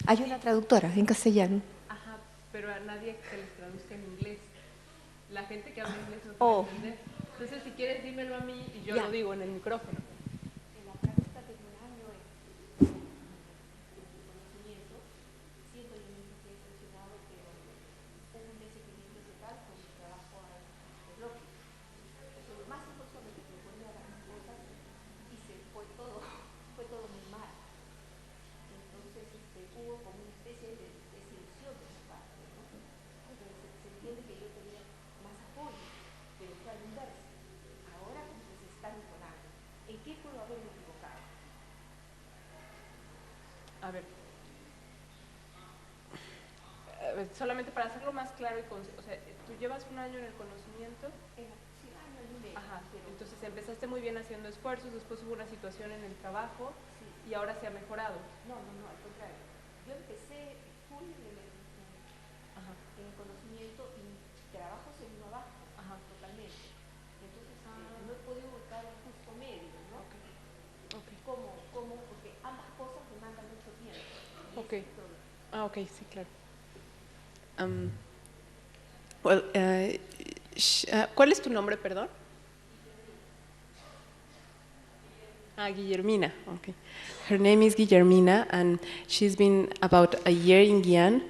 S5: Hay una traductora en castellano.
S2: Ajá, pero a nadie que les traduzca en inglés. La gente que habla inglés no puede entender. Entonces, si quieres, dímelo a mí y yo lo digo en el micrófono.
S5: En la práctica tengo un año en conocimiento. Siento yo mismo que he funcionado, pero hubo un desequilibrio total con mi trabajo al bloque. Lo más importante que me ponía a las cosas y se fue todo muy mal. Entonces hubo como una especie de desilusión de mi parte, ¿no? Entonces se entiende que yo tenía más apoyo, pero fue al inverso. Ahora como que se está mejorando. ¿En qué puedo haberme equivocado?
S2: A ver, solamente para hacerlo más claro y conciso, o sea, tú llevas un año en el conocimiento.
S5: Sí, año y medio.
S2: Ajá, entonces empezaste muy bien haciendo esfuerzos, después hubo una situación en el trabajo y ahora se ha mejorado.
S5: No, al contrario. Yo empecé full
S2: Ajá,
S5: en el conocimiento y mi trabajo se vino abajo,
S2: ajá,
S5: totalmente. Entonces no he podido buscar un justo medio, ¿no?
S2: ok.
S5: ¿Cómo? Porque ambas cosas demandan mucho tiempo.
S2: Ok. Ok, sí, claro. Well, ¿cuál es tu nombre, perdón? Guillermina. Okay. Her name is Guillermina, and she's been about a year in Guyana,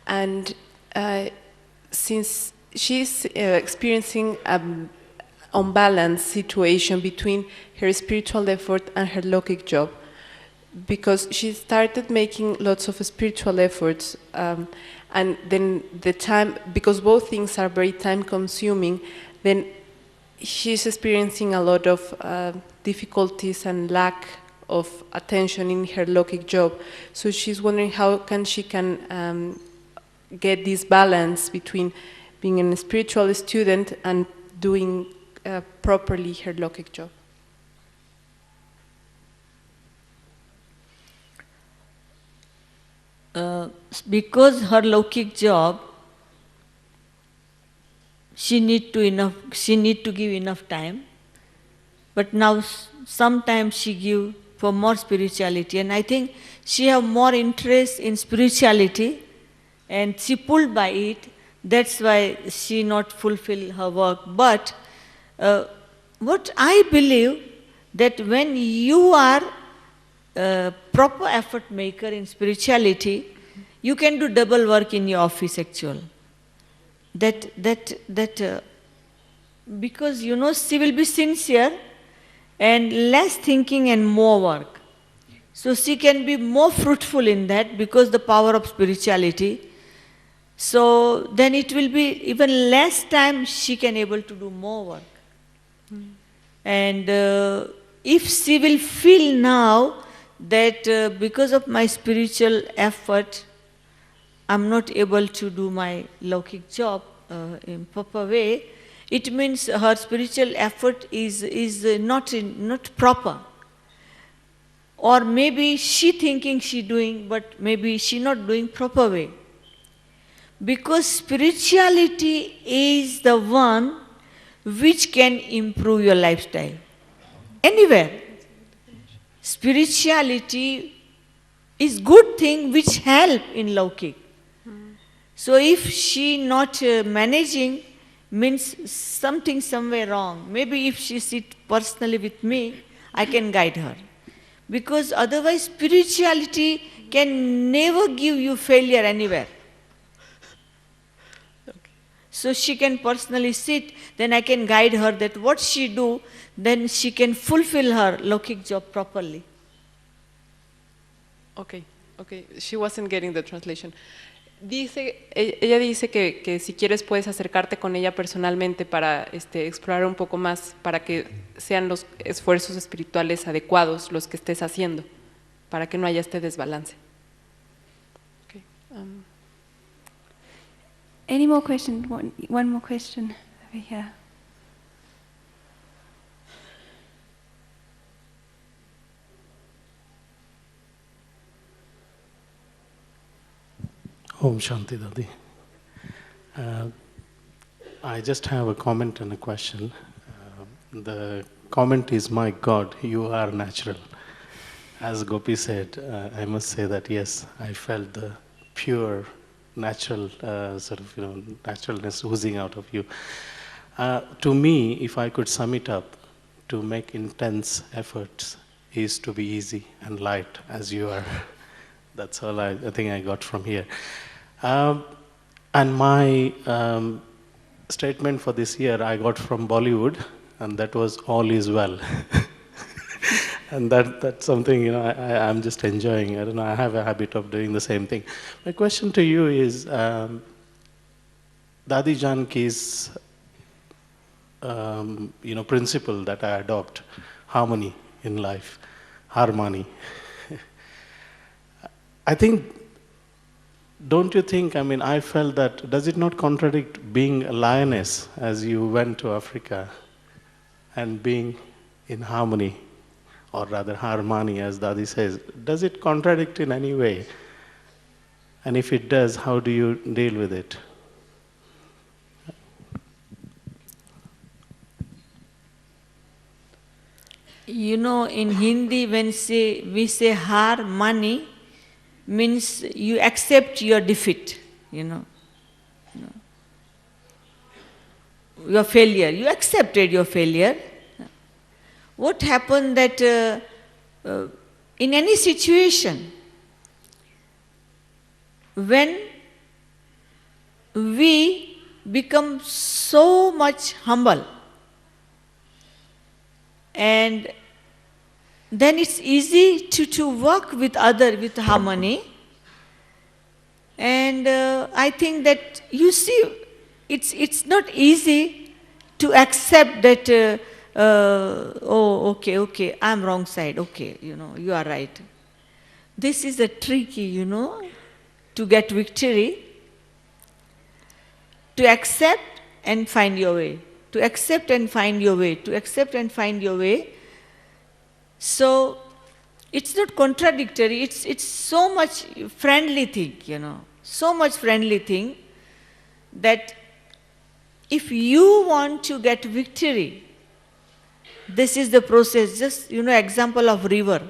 S2: and since she's experiencing an unbalanced situation between her spiritual effort and her logic job, because she started making lots of spiritual efforts, and then the time, because both things are very time consuming, then she's experiencing a lot of difficulties and lack of attention in her logic job. So she's wondering how she can get this balance between being a spiritual student and doing properly her logic job.
S3: Because her Lokik job, she need to give enough time. But now sometimes she give for more spirituality, and I think she have more interest in spirituality, and she pulled by it. That's why she not fulfill her work. But what I believe that when you are proper effort maker in spirituality, you can do double work in your office actual. Because she will be sincere and less thinking and more work. So she can be more fruitful in that because the power of spirituality. So then it will be even less time she can able to do more work. And if she will feel now that because of my spiritual effort, I'm not able to do my Lokik job in proper way, it means her spiritual effort is not proper. Or maybe she thinking she doing, but maybe she not doing proper way. Because spirituality is the one which can improve your lifestyle. Anywhere. Spirituality is good thing which help in Lokik. So if she not managing, means something somewhere wrong. Maybe if she sit personally with me, I can guide her. Because otherwise spirituality can never give you failure anywhere. So she can personally sit, then I can guide her that what she do, then she can fulfill her Lokik job properly.
S2: Okay, she wasn't getting the translation. Ella dice que si quieres puedes acercarte con ella personalmente para explorar un poco más, para que sean los esfuerzos espirituales adecuados los que estés haciendo, para que no haya este desbalance. Okay.
S1: Any more questions? One more question over here.
S6: Om Shanti Dadi. I just have a comment and a question. The comment is, my God, you are natural. As Gopi said, I must say that yes, I felt the pure, natural naturalness oozing out of you. To me, if I could sum it up, to make intense efforts is to be easy and light as you are. That's all I think I got from here. And my statement for this year I got from Bollywood, and that was all is well. And that's something I'm just enjoying. I don't know, I have a habit of doing the same thing. My question to you is, Dadi Janki's principle that I adopt, harmony in life, harmony. I think, don't you think, I felt that, does it not contradict being a lioness as you went to Africa? and being in harmony, or rather harmony, as Dadi says, does it contradict in any way? And if it does, how do you deal with it?
S3: You know, in Hindi, when we say har, mani, means you accept your defeat, your failure. You accepted your failure. What happened that in any situation, when we become so much humble, and then it's easy to work with other with harmony. And I think that, you see, it's not easy to accept that, oh, okay, I'm wrong side, okay, you are right. This is a tricky, to get victory, to accept and find your way. To accept and find your way, to accept and find your way. So it's not contradictory, it's so much friendly thing, so much friendly thing, that if you want to get victory, this is the process. Just, example of river,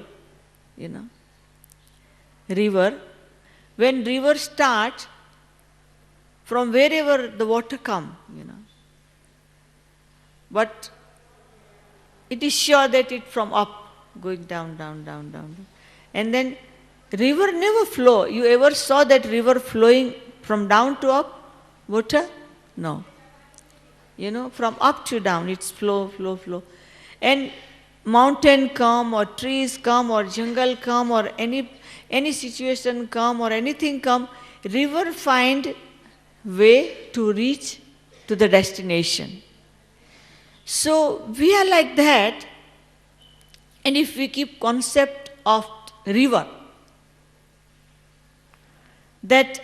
S3: river. When river starts, from wherever the water come, but it is sure that it from up, going down, down, down, down. And then river never flow. You ever saw that river flowing from down to up, water? No. From up to down, it's flow, flow, flow. And mountain come, or trees come, or jungle come, or any situation come, or anything come, river find way to reach to the destination. So we are like that, and if we keep concept of river, that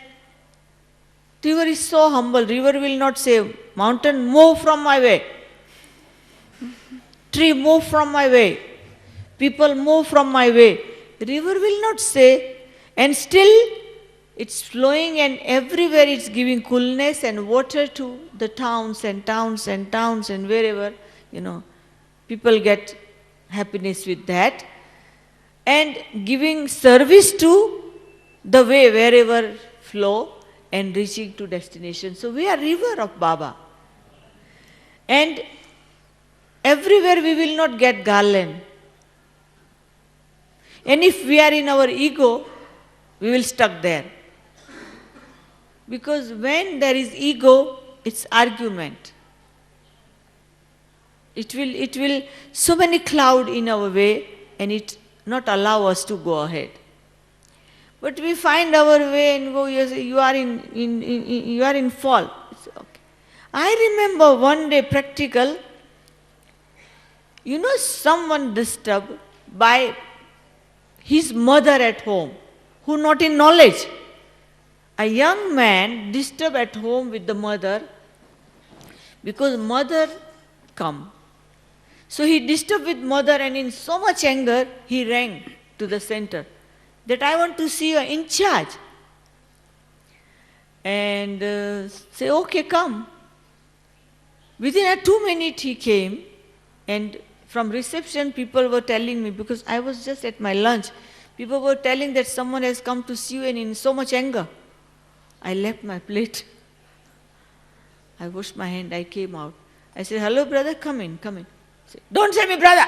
S3: river is so humble, river will not say, mountain, move from my way, tree, move from my way, people, move from my way. River will not say, and still it's flowing, and everywhere it's giving coolness and water to the towns and towns and towns, and wherever, people get happiness with that, and giving service to the way wherever flow and reaching to destination. So we are river of Baba. And everywhere we will not get garland. And if we are in our ego, we will stuck there. Because when there is ego, it's argument. It will so many cloud in our way, and it not allow us to go ahead. But we find our way and go, yes, you are in fall. It's okay. I remember one day practical, someone disturbed by his mother at home, who not in knowledge. A young man disturbed at home with the mother, because mother come. So he disturbed with mother, and in so much anger, he rang to the center that I want to see your in charge. And say, okay, come. Within 2 minutes he came, and from reception people were telling me, because I was just at my lunch, people were telling that someone has come to see you and in so much anger. I left my plate. I washed my hand, I came out. I said, hello brother, come in, come in. Say, don't say me brother.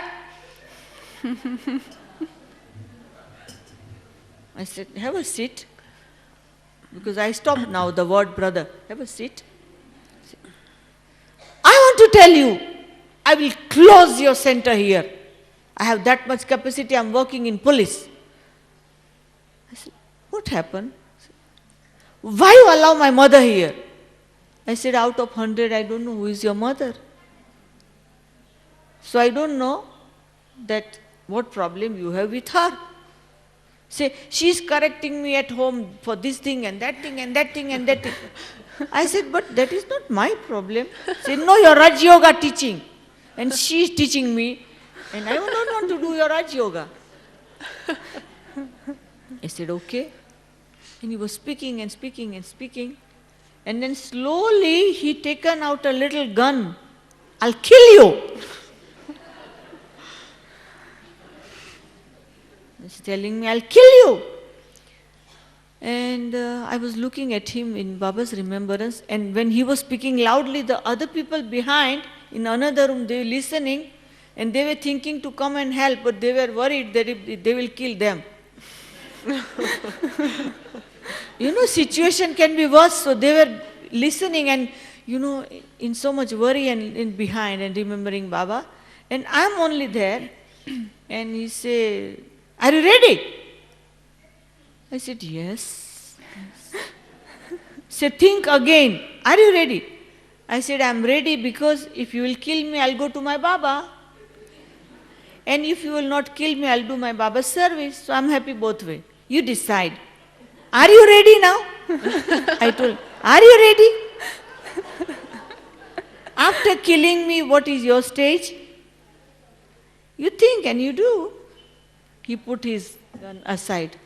S3: I said, have a seat. Because I stopped now the word brother. Have a seat. I want to tell you, I will close your center here. I have that much capacity, I'm working in police. I said, what happened? Why you allow my mother here? I said, out of 100, I don't know who is your mother. So I don't know that what problem you have with her. Say, she is correcting me at home for this thing and that thing and that thing and that thing. I said, but that is not my problem. Say, no, your Raj Yoga teaching. And she is teaching me, and I don't want to do your Raj Yoga. I said, okay. And he was speaking and speaking and speaking. And then slowly he taken out a little gun. I'll kill you. He's telling me, I'll kill you. And I was looking at him in Baba's remembrance, and when he was speaking loudly, the other people behind, in another room, they were listening, and they were thinking to come and help, but they were worried that they will kill them. Situation can be worse, so they were listening and, in so much worry and in behind and remembering Baba. And I'm only there, and he said, are you ready? I said, yes. He said, think again. Are you ready? I said, I'm ready because if you will kill me, I'll go to my Baba. And if you will not kill me, I'll do my Baba's service. So I'm happy both ways. You decide. Are you ready now? I told him, are you ready? After killing me, what is your stage? You think and you do. He put his gun aside.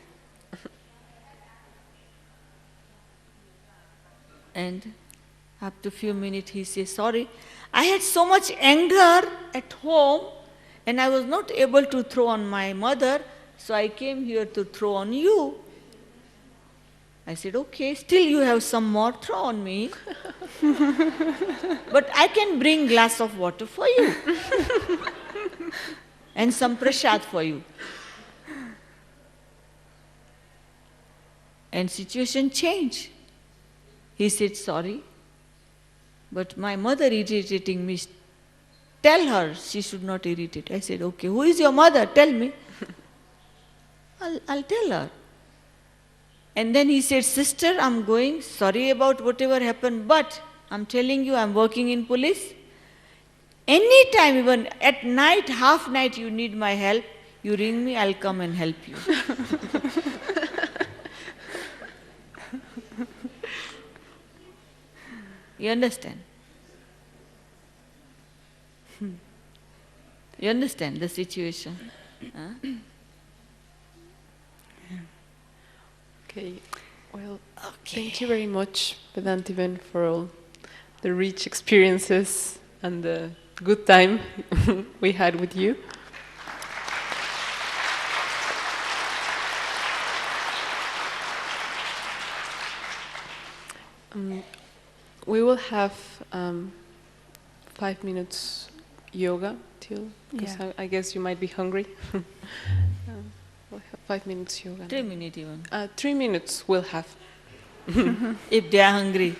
S3: And after a few minutes he says, sorry, I had so much anger at home and I was not able to throw on my mother, so I came here to throw on you. I said, okay, still you have some more, throw on me. But I can bring glass of water for you. And some prasad for you. And situation changed. He said, sorry, but my mother irritating me. Tell her she should not irritate. I said, okay, who is your mother? Tell me. I'll tell her. And then he said, sister, I'm going, sorry about whatever happened, but I'm telling you, I'm working in police. Anytime, even at night, half night, you need my help, you ring me, I'll come and help you. You understand? You understand the situation? Huh?
S2: Okay, well, thank you very much, Vedantiben, for all the rich experiences and the good time we had with you. We will have 5 minutes yoga till, because I guess you might be hungry. We'll have 5 minutes yoga.
S3: 3 minutes even.
S2: 3 minutes we'll have.
S3: If they are hungry.